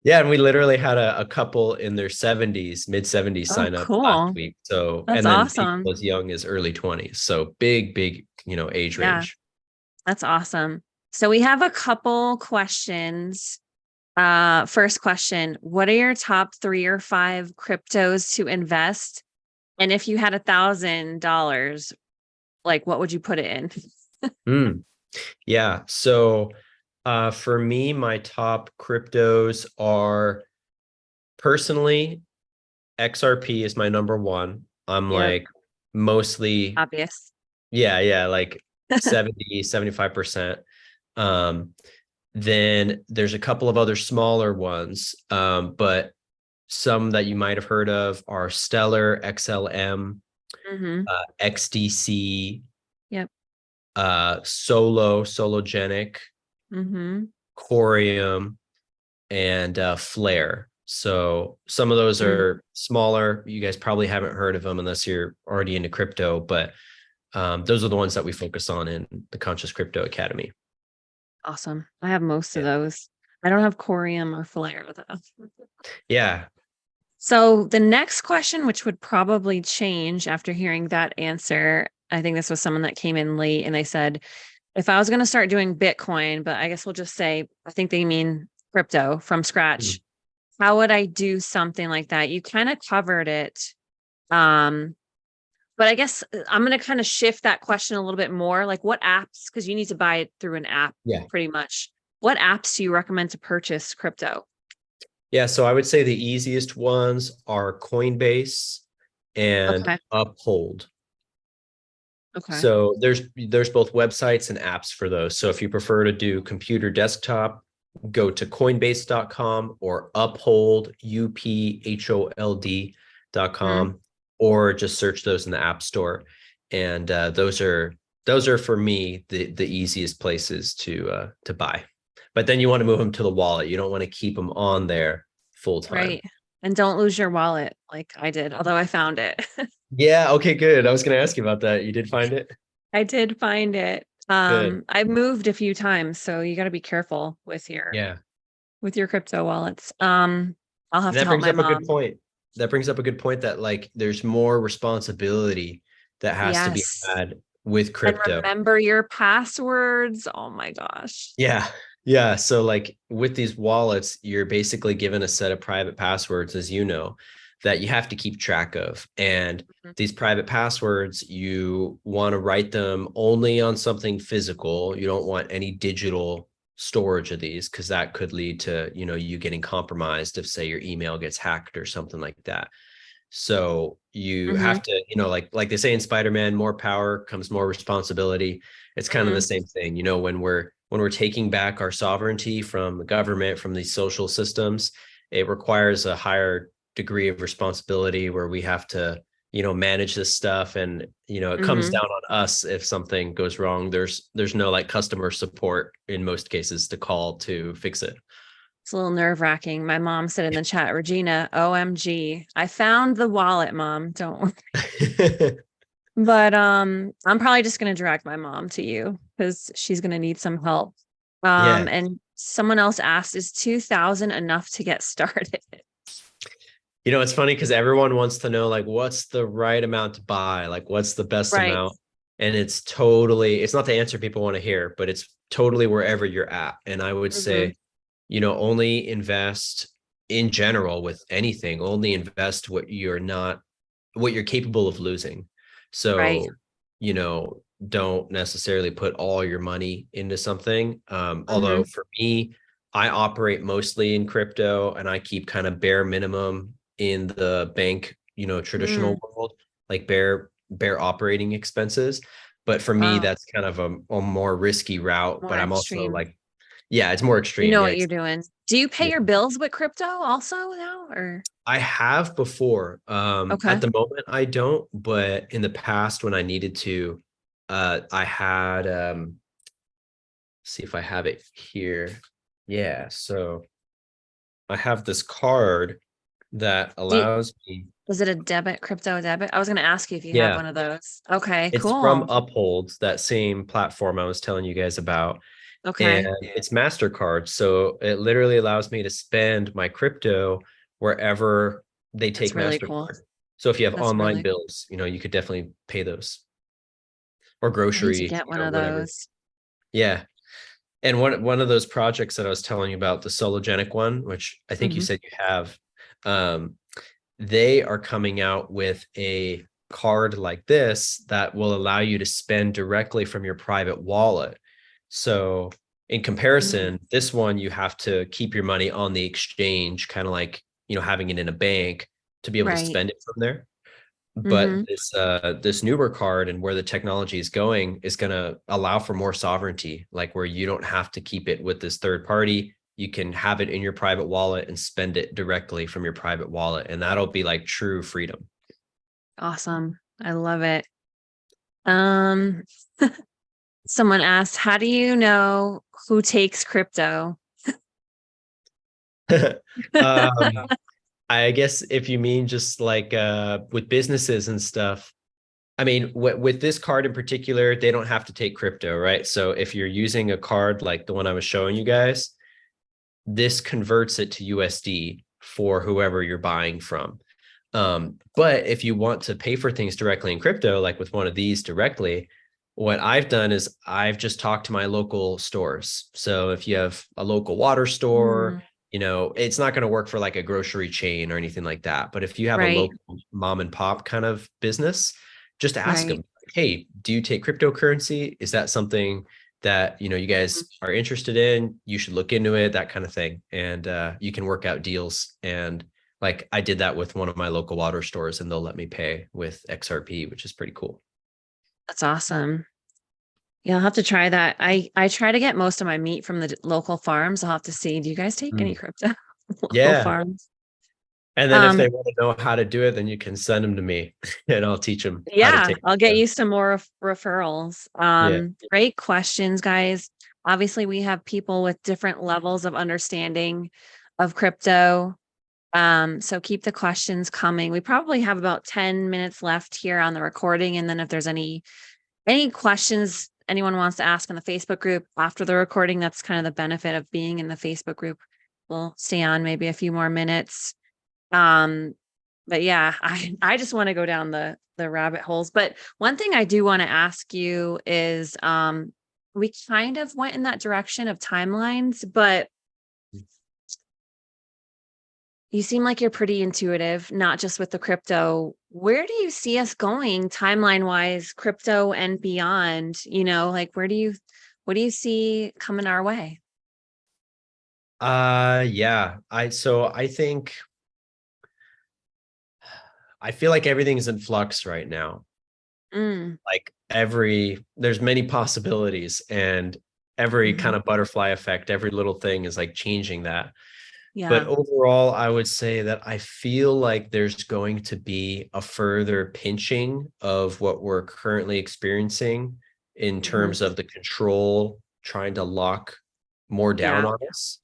Yeah, and we literally had a couple in their 70s, mid 70s oh, sign up last cool. week. So, That's and then people awesome. as young as early 20s. So big, age Yeah, range. that's awesome. So we have a couple questions. First question, what are your top 3 or 5 cryptos to invest? And if you had $1,000, like what would you put it in? Mm, yeah. So for me, my top cryptos are personally XRP is my number one. I'm Yep, like mostly, obvious. yeah, like 75%. Um, then there's a couple of other smaller ones, but some that you might have heard of are Stellar, XLM, Mm-hmm. XDC, Yep. Sologenic, Mm-hmm. Corium, and Flare. So some of those Mm, are smaller. You guys probably haven't heard of them unless you're already into crypto, but those are the ones that we focus on in the Conscious Crypto Academy. awesome. I have most of Yeah. those. I don't have Corium or Flare though. Yeah. So the next question, which would probably change after hearing that answer, I think this was someone that came in late and they said, if I was going to start doing Bitcoin, but I guess we'll just say, I think they mean crypto from Mm. scratch. How would I do something like that? You kind of covered it. Um, but I guess I'm going to kind of shift that question a little bit more. Like what apps, because you need to buy it through an app Yeah. pretty much. What apps do you recommend to purchase crypto? Yeah. So I would say the easiest ones are Coinbase and Okay. Uphold. Okay. So there's both websites and apps for those. So if you prefer to do computer desktop, go to coinbase.com or Mm, uphold.com, or just search those in the App Store. And those are for me the easiest places to buy. But then you want to move them to the wallet. You don't want to keep them on there full time. right. And don't lose your wallet like I did, although I found it. Yeah, okay, good. I was going to ask you about that. You did find it? I did find it. Good. I've moved a few times, so you got to be careful Yeah. with your crypto wallets. I'll have And to that help brings my up a good mom. point. That brings up a good point that like there's more responsibility that has to be Yes. had with And crypto. remember your passwords. Oh my gosh. Yeah. Yeah. So like with these wallets, you're basically given a set of private passwords, as you know, that you have to keep track of. And Mhm. these private passwords, you want to write them only on something physical. You don't want any digital storage of these because that could lead to, you getting compromised if say your email gets hacked or something like that. So you Mhm. have to, like they say in Spider-Man, more power comes more responsibility. It's kind of the Mhm. same thing, when we're taking back our sovereignty from the government, from these social systems, it requires a higher degree of responsibility where we have to, manage this stuff. And, it comes Mhm. down on us if something goes wrong. There's no like customer support in most cases to call to fix it. It's a little nerve-wracking. My mom said in the chat, Regina, OMG. I found the wallet, mom. Don't worry. But I'm probably just gonna drag my mom to you because she's gonna need some help. Yeah. And someone else asked, is 2,000 enough to get started? It's funny because everyone wants to know like what's the right amount to buy, like what's the best Right. amount. And it's not the answer people want to hear, but it's totally wherever you're at. And I would Hmm. say, only invest in general with anything, only invest what you're capable of losing. Right. So, don't necessarily put all your money into something. Although Hmm. for me, I operate mostly in crypto and I keep kind of bare minimum in the bank, Mm, traditional world, like bare operating expenses. But for me, wow. that's kind of a more risky route. More But I'm also extreme. like, yeah, it's more You extreme. know Yeah, what you're doing. Do you pay yeah. your bills with crypto also now or I have before. At okay. the moment, I don't, but in the past, when I needed to, I had see if I have it here. Yeah, so I have this card that Do you, allows me. is it a crypto debit? I was going to ask you if you have Yeah, one of those. Okay, it's from cool. Uphold, that same platform I was telling you guys about. And Okay, it's MasterCard. So it literally allows me to spend my crypto wherever they that's take really cool. MasterCard. So if you have That's online really cool. bills, you could definitely pay those, or I need to grocery, get one of whatever. those. Yeah. And one of those projects that I was telling you about, the Sologenic one, which I think you Hmm. said you have, um, they are coming out with a card like this that will allow you to spend directly from your private wallet. So in Mm, comparison, this one you have to keep your money on the exchange, kind of like, having it in a bank to be able to right. spend it from there. But Hmm. this newer card and where the technology is going is going to allow for more sovereignty, like where you don't have to keep it with this third party. You can have it in your private wallet and spend it directly from your private wallet, and that'll be like true freedom. Awesome. I love it. Um, Someone asked, how do you know who takes crypto? um, I guess if you mean just like with businesses and stuff, I mean, with this card in particular, they don't have to take crypto, right? So if you're using a card like the one I was showing you guys, this converts it to USD for whoever you're buying from. But if you want to pay for things directly in crypto, like with one of these directly, what I've done is I've just talked to my local stores. So if you have a local water Mm, store, it's not going to work for like a grocery chain or anything like that. But if you have a right, local mom and pop kind of business, just ask right. them, hey, do you take cryptocurrency? Is that something that you Mhm. guys are interested in? You should look into it, that kind of thing. And you can work out deals. And like I did that with one of my local water stores, and they'll let me pay with XRP, which is pretty cool. That's awesome. Yeah, I'll have to try that. I try to get most of my meat from the local farms. I'll have to see. Do you guys take any Mm. crypto? Local Yeah. farms. And then if Um, they want to know how to do it, then you can send them to me and I'll teach them how to yeah, take I'll get it. you some more referrals. Yeah. Great questions, guys. Obviously, we have people with different levels of understanding of crypto. So keep the questions coming. We probably have about 10 minutes left here on the recording. And then if there's any questions anyone wants to ask in the Facebook group after the recording, that's kind of the benefit of being in the Facebook group. We'll stay on maybe a few more minutes. Um, but yeah, I just want to go down the rabbit holes. But one thing I do want to ask you is we kind of went in that direction of timelines, but you seem like you're pretty intuitive, not just with the crypto. Where do you see us going timeline wise, crypto and beyond? Like what do you see coming our way? Yeah. I feel like everything's in flux right now. Mm, Like there's many possibilities, and every kind hmm. of butterfly effect, every little thing is like changing that. But Yeah. overall, I would say that I feel like there's going to be a further pinching of what we're currently experiencing in Hmm. terms of the control trying to lock more down Yeah. on us.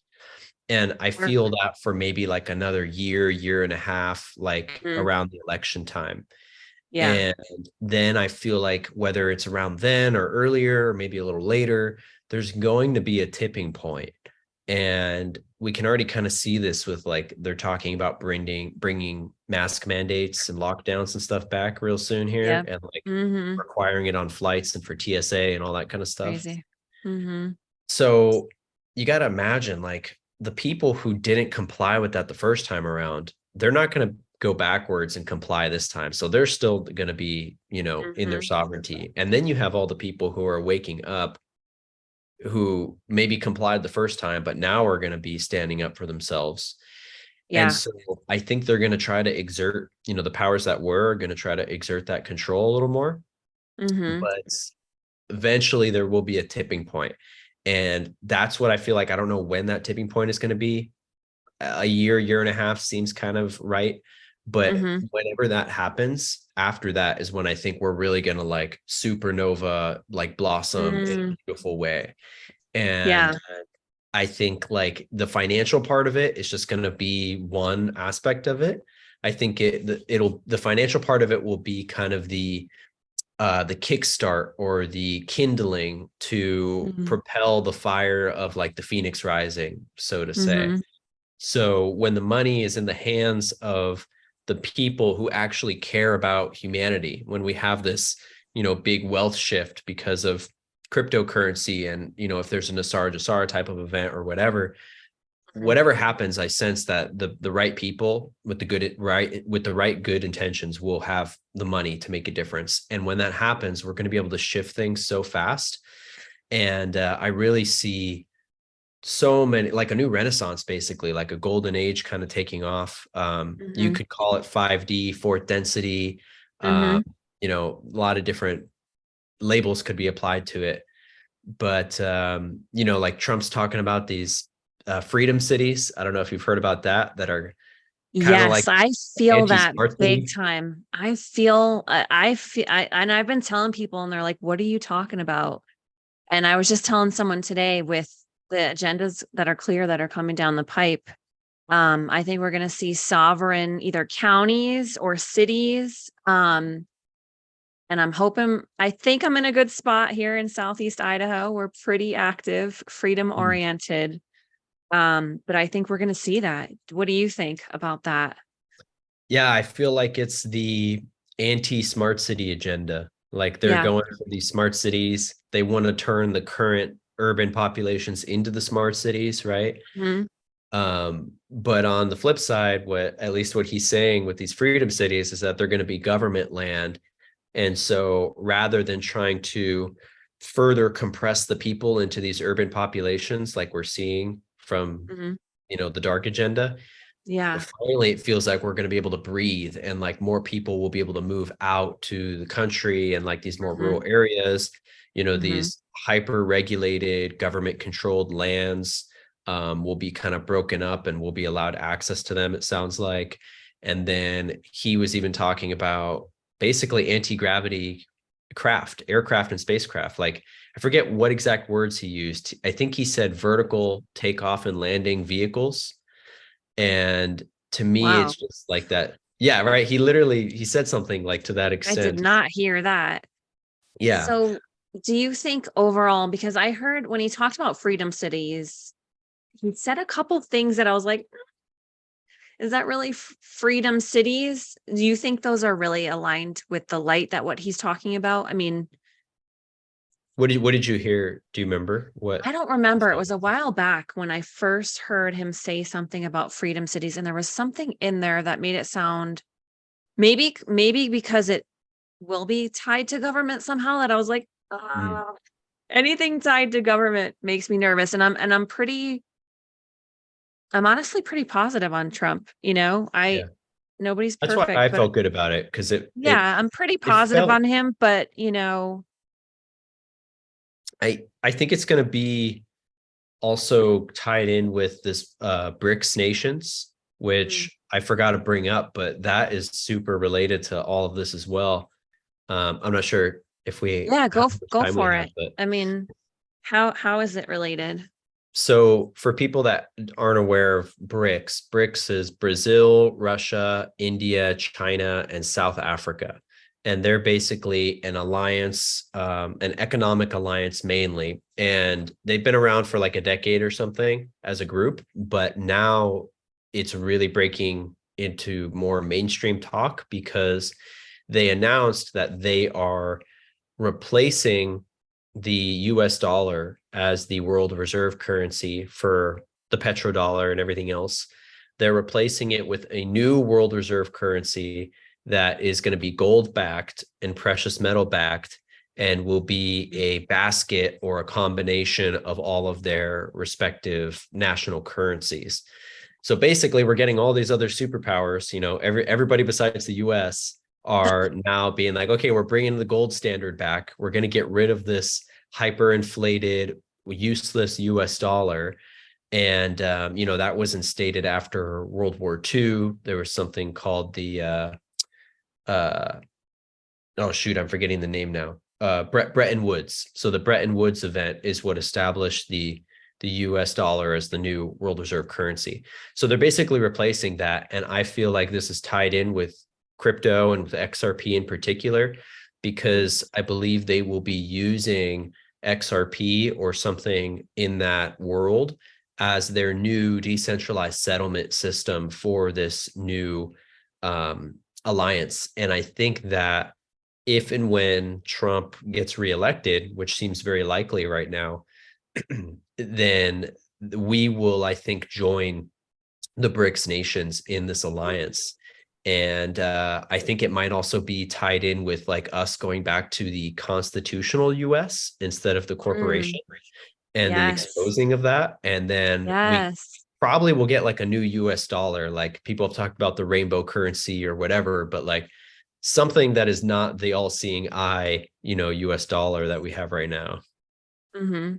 And I We're, feel that for maybe like another year and a half, like mm, around the election time. yeah. And then I feel like whether it's around then or earlier, or maybe a little later, there's going to be a tipping point. And we can already kind of see this with like they're talking about bringing mask mandates and lockdowns and stuff back real soon Yeah. here, and like Hmm. requiring it on flights and for TSA and all that kind of stuff. Crazy. Hmm. So you got to imagine like the people who didn't comply with that the first time around, they're not going to go backwards and comply this time. So they're still going to be, in their Hmm. sovereignty. And then you have all the people who are waking up who maybe complied the first time, but now are going to be standing up for themselves. And Yeah. so I think they're going to try to exert, the powers that were are going to try to exert that control a little more. Hmm. But eventually there will be a tipping point. And that's what I feel like. I don't know when that tipping point is going to be. A year and a half seems kind of right. But Hmm. whenever that happens, after that is when I think we're really going to like supernova, like blossom in a Mm, beautiful way. And yeah. I think like the financial part of it is just going to be one aspect of it. I think the financial part of it will be kind of the kickstart or the kindling to Mhm. propel the fire of like the phoenix rising, so to say. Mhm. So when the money is in the hands of the people who actually care about humanity, when we have this, big wealth shift because of cryptocurrency, and if there's an Asar Jasara type of event or Mhm. whatever happens, I sense that the right people with the right good intentions will have the money to make a difference. And when that happens, we're going to be able to shift things so fast. And I really see so many, like a new renaissance, basically like a golden age kind of taking off. You Mhm. could call it 5D, fourth density. um, Mhm. a lot of different labels could be applied to it. But like Trump's talking about these freedom cities. I don't know if you've heard about that are kind of like Yes, I feel that anti-smart big city. time. I feel, and I've been telling people, and they're like, "What are you talking about?" And I was just telling someone today with the agendas that are clear that are coming down the pipe. I think we're going to see sovereign either counties or cities. And I think I'm in a good spot here in Southeast Idaho. We're pretty active, freedom Mhm. oriented. But I think we're going to see that. What do you think about that? Yeah, I feel like it's the anti-smart city agenda. Like they're Yeah. going for these smart cities. They want to turn the current urban populations into the smart cities, right? Mhm. But on the flip side, what he's saying with these freedom cities is that they're going to be government land. And so rather than trying to further compress the people into these urban populations, like we're seeing from, Mhm. the dark agenda, Yeah. finally it feels like we're going to be able to breathe, and like more people will be able to move out to the country and like these more rural Mhm. areas, Mhm. these hyper regulated government controlled lands will be kind of broken up and we'll be allowed access to them, it sounds like. And then he was even talking about basically anti-gravity aircraft and spacecraft. Like I forget what exact words he used. I think he said vertical takeoff and landing vehicles. And to me, Wow. it's just like that. Yeah, right. He said something like to that I did extent. not hear that. Yeah. So, do you think overall, because I heard when he talked about freedom cities, he said a couple things that I was like, is that really freedom cities? Do you think those are really aligned with the light that what he's talking about? I mean, What did you hear? Do you remember what? I don't remember. It was a while back when I first heard him say something about freedom cities, and there was something in there that made it sound maybe because it will be tied to government somehow that I was like, Mm, anything tied to government makes me nervous. And I'm honestly pretty positive on Trump. yeah. Nobody's That's why perfect, I but felt good about it, because yeah, I'm pretty it positive felt, on him, but I think it's going to be also tied in with this BRICS nations, mm, which I forgot to bring up, but that is super related to all of this as well. I'm not sure if we yeah, how go much go time we for have, it. but I mean, how is it related? so for people that aren't aware of BRICS is Brazil, Russia, India, China, and South Africa. And they're basically an alliance, an economic alliance mainly. And they've been around for like a decade or something as a group, but now it's really breaking into more mainstream talk because they announced that they are replacing the US dollar as the world reserve currency for the petrodollar and everything else. They're replacing it with a new world reserve currency that is going to be gold backed and precious metal backed, and will be a basket or a combination of all of their respective national currencies. So basically, we're getting all these other superpowers. Everybody besides the U.S. are now being like, okay, we're bringing the gold standard back. We're going to get rid of this hyperinflated, useless U.S. dollar. And that was instated after World War II. There was something called the uh, oh shoot, I'm forgetting the name now. Bretton Woods. So the Bretton Woods event is what established the the US dollar as the new world reserve currency. So they're basically replacing that. And I feel like this is tied in with crypto and with XRP in particular, because I believe they will be using XRP or something in that world as their new decentralized settlement system for this new alliance. And I think that if and when Trump gets reelected, which seems very likely right now, then we will, I think, join the BRICS nations in this alliance. And I think it might also be tied in with like us going back to the constitutional US instead of the corporation, and the Yes. exposing of that. And then we Yes. probably will get like a new US dollar. Like people have talked about the rainbow currency or whatever, but like something that is not the all-seeing eye, US dollar that we have right now. Hmm.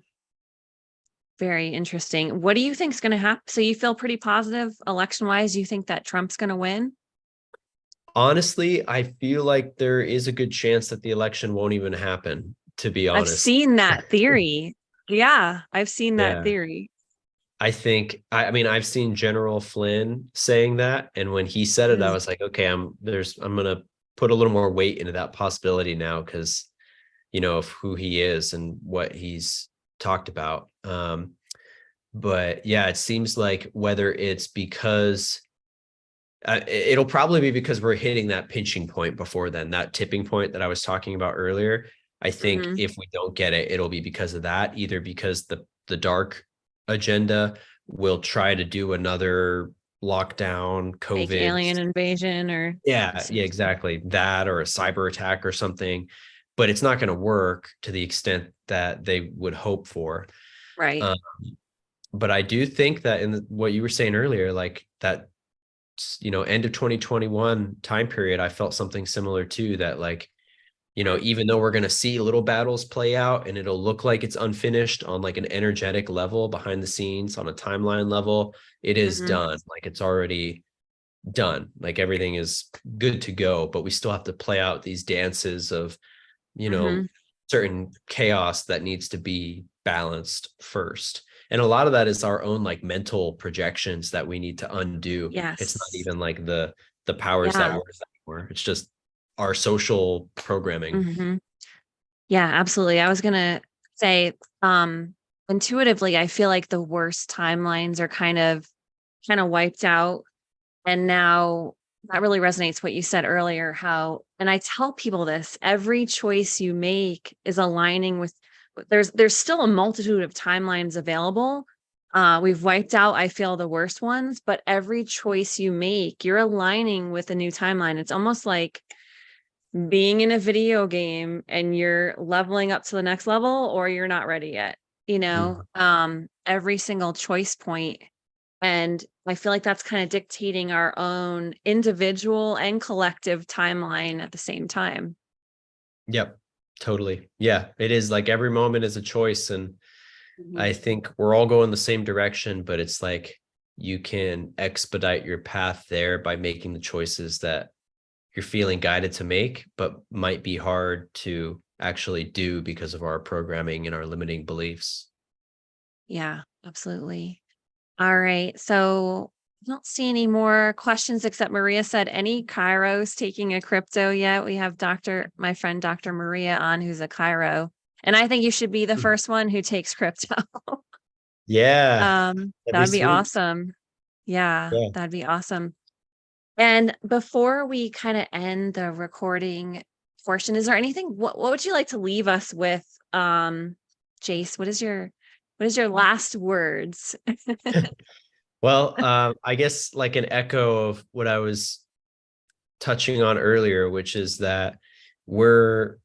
Very interesting. What do you think is going to happen? So you feel pretty positive election wise? You think that Trump's going to win? Honestly, I feel like there is a good chance that the election won't even happen, to be I've honest. seen that theory. Yeah, I've seen that Yeah. theory. I mean, I've seen General Flynn saying that, and when he said it, I Mm, was like, okay, I'm gonna put a little more weight into that possibility now because of who he is and what he's talked about. But yeah, it seems like whether it's because it'll probably be because we're hitting that pinching point before then, that tipping point that I was talking about earlier. I think mhm. if we don't get it, it'll be because of that, either because the dark agenda will try to do another lockdown, Fake COVID. alien invasion or Yeah, exactly. That or a cyber attack or something, but it's not going to work to the extent that they would hope for. right. Um, but I do think that what you were saying earlier, like that end of 2021 time period, I felt something similar too, that like, Mm, even though we're going to see little battles play out and it'll look like it's unfinished on like an energetic level behind the scenes, on a timeline level, it is mhm, done. Like it's already done. Like everything is good to go, but we still have to play out these dances of, you know, mhm. certain chaos that needs to be balanced first. And a lot of that is our own like mental projections that we need to undo. It's not Yes. even like the powers that Yeah. work anymore. It's just our social programming. Mhm. Yeah, absolutely. I was gonna say, intuitively, I feel like the worst timelines are kind of wiped out. And now that really resonates what you said earlier, how, and I tell people this, every choice you make is aligning with, there's still a multitude of timelines available. We've wiped out, I feel, the worst ones, but every choice you make, you're aligning with a new timeline. It's almost like being in a video game and you're leveling up to the next level or you're not ready yet, Mhm. every single choice point. And I feel like that's kind of dictating our own individual and collective timeline at the same time. Yep, totally. Yeah, it is like every moment is a choice. And Mhm. I think we're all going the same direction, but it's like you can expedite your path there by making the choices that you're feeling guided to make, but might be hard to actually do because of our programming and our limiting beliefs. Yeah, absolutely. All right. So I don't see any more questions except Maria said, any Kairos taking a crypto yet? We have my friend Dr. Maria on, who's a Cairo. And I think you should be the Hmm. first one who takes crypto. Yeah, that'd be That'd be sweet. awesome. Yeah, Yeah. that'd be awesome. And before we kind of end the recording portion, is there anything, what would you like to leave us with? Jayse, what is your last words? Well, I guess like an echo of what I was touching on earlier, which is that we're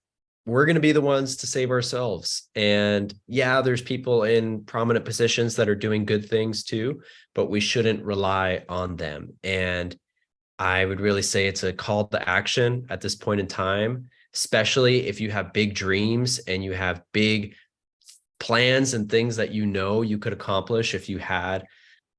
we're going to be the ones to save ourselves. And yeah, there's people in prominent positions that are doing good things too, but we shouldn't rely on them. And I would really say it's a call to action at this point in time, especially if you have big dreams and you have big plans and things that you could accomplish if you had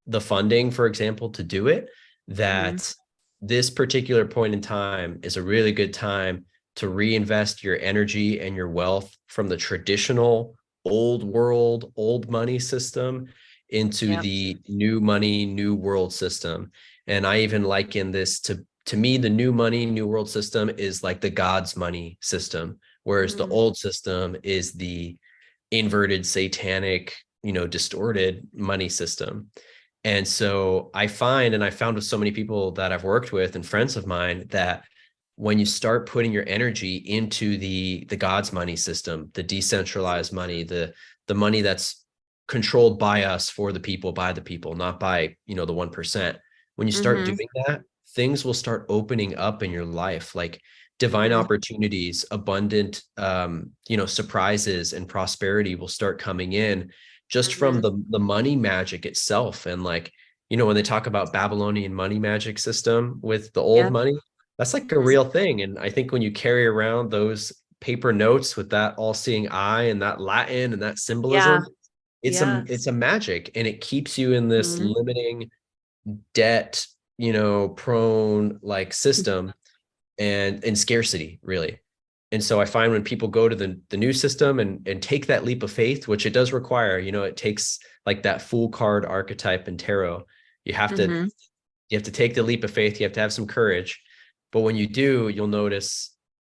the funding, for example, to do it, Mhm. that this particular point in time is a really good time to reinvest your energy and your wealth from the traditional old world, old money system into Yep. the new money, new world system. And I even liken this to me, the new money, new world system is like the God's money system, whereas the Mm, old system is the inverted, satanic, distorted money system. And so I find, and I found with so many people that I've worked with and friends of mine, that when you start putting your energy into the God's money system, the decentralized money, the money that's controlled by us, for the people, by the people, not by, the 1%. When you start mm-hmm. doing that, things will start opening up in your life, like divine Mm, opportunities, abundant, surprises and prosperity will start coming in just from mm-hmm. the money magic itself. And like, when they talk about Babylonian money magic system with the old Yep. money, that's like a Mhm. real thing. And I think when you carry around those paper notes with that all-seeing eye and that Latin and that Yeah. symbolism, it's Yes. a magic, and it keeps you in this Mhm. limiting debt, prone like system, and scarcity, really. And so I find when people go to the new system and take that leap of faith, which it does require, it takes like that Fool card archetype in tarot. You have to Mhm. you have to take the leap of faith. You have to have some courage. But when you do, you'll notice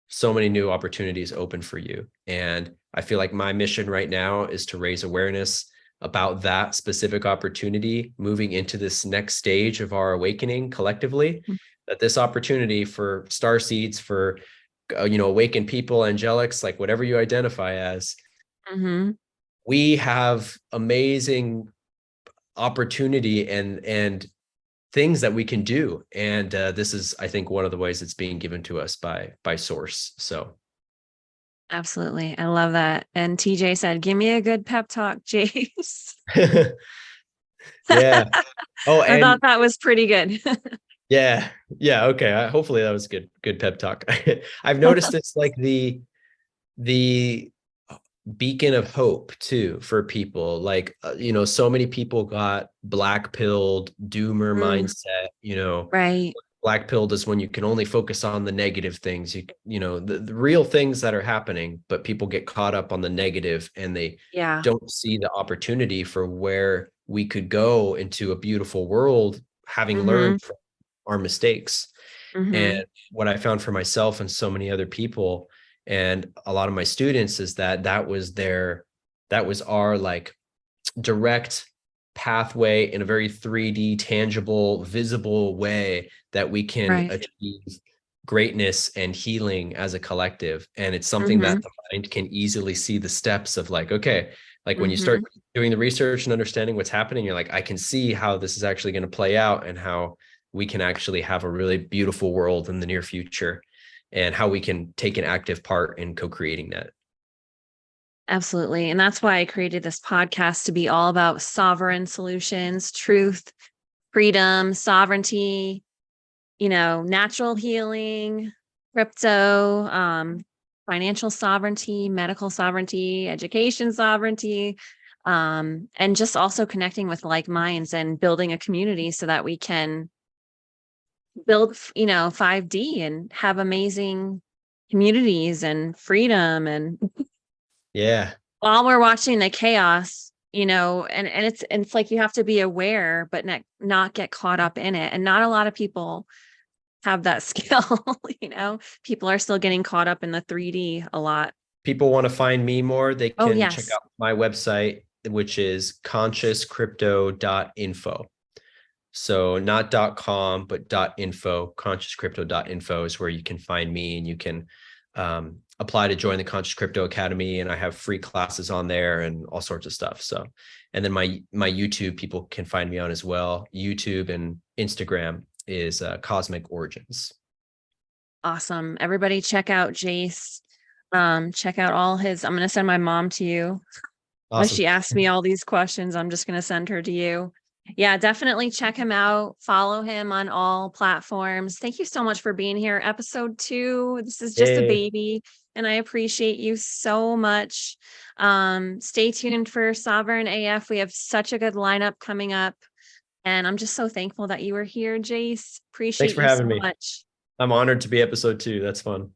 so many new opportunities open for you. And I feel like my mission right now is to raise awareness about that specific opportunity moving into this next stage of our awakening collectively, that this opportunity for star seeds, for awakened people, angelics, like whatever you identify as, Mhm. we have amazing opportunity and things that we can do. And this is, I think, one of the ways it's being given to us by source. So Absolutely. I love that. And TJ said, "Give me a good pep talk, Jayse." yeah. Oh, I thought and that was pretty good. yeah, yeah. Okay. Hopefully that was good pep talk. I've noticed it's like the beacon of hope too for people. Like, so many people got black pilled, doomer Mm, mindset. right. Black pilled is when you can only focus on the negative things. The real things that are happening, but people get caught up on the negative, and they Yeah. don't see the opportunity for where we could go into a beautiful world, having learned Mhm. from our mistakes. And Mhm. what I found for myself and so many other people and a lot of my students is that was our like direct pathway in a very 3D, tangible, visible way that we can Right. achieve greatness and healing as a collective. And it's something that Mhm. the mind can easily see the steps of, like, okay, like when you start Mhm. doing the research and understanding what's happening, you're like, I can see how this is actually going to play out, and how we can actually have a really beautiful world in the near future, and how we can take an active part in co-creating that. Absolutely. And that's why I created this podcast, to be all about sovereign solutions, truth, freedom, sovereignty, natural healing, crypto, financial sovereignty, medical sovereignty, education sovereignty, and just also connecting with like minds and building a community so that we can build, 5D and have amazing communities and freedom. And Yeah. while we're watching the chaos, and it's like you have to be aware, but not get caught up in it. And not a lot of people have that skill. People are still getting caught up in the 3D a lot. People want to find me more, they Oh, can check yes. out my website, which is consciouscrypto.info. So not .com, but .info. Consciouscrypto.info is where you can find me, and you can apply to join the Conscious Crypto Academy. And I have free classes on there and all sorts of stuff. So, and then my YouTube, people can find me on as well. YouTube and Instagram is Cosmic Origins. Awesome. Everybody check out Jayse. Check out all his, I'm going to send my mom to you. As Awesome. she asked me all these questions, I'm just going to send her to you. Yeah, definitely check him out. Follow him on all platforms. Thank you so much for being here. Episode 2. This is just a Yay. baby, and I appreciate you so much. Stay tuned for Sovereign AF. We have such a good lineup coming up, and I'm just so thankful that you were here, Jayse. Thanks Appreciate for you so having me. much. I'm honored to be episode 2. That's fun.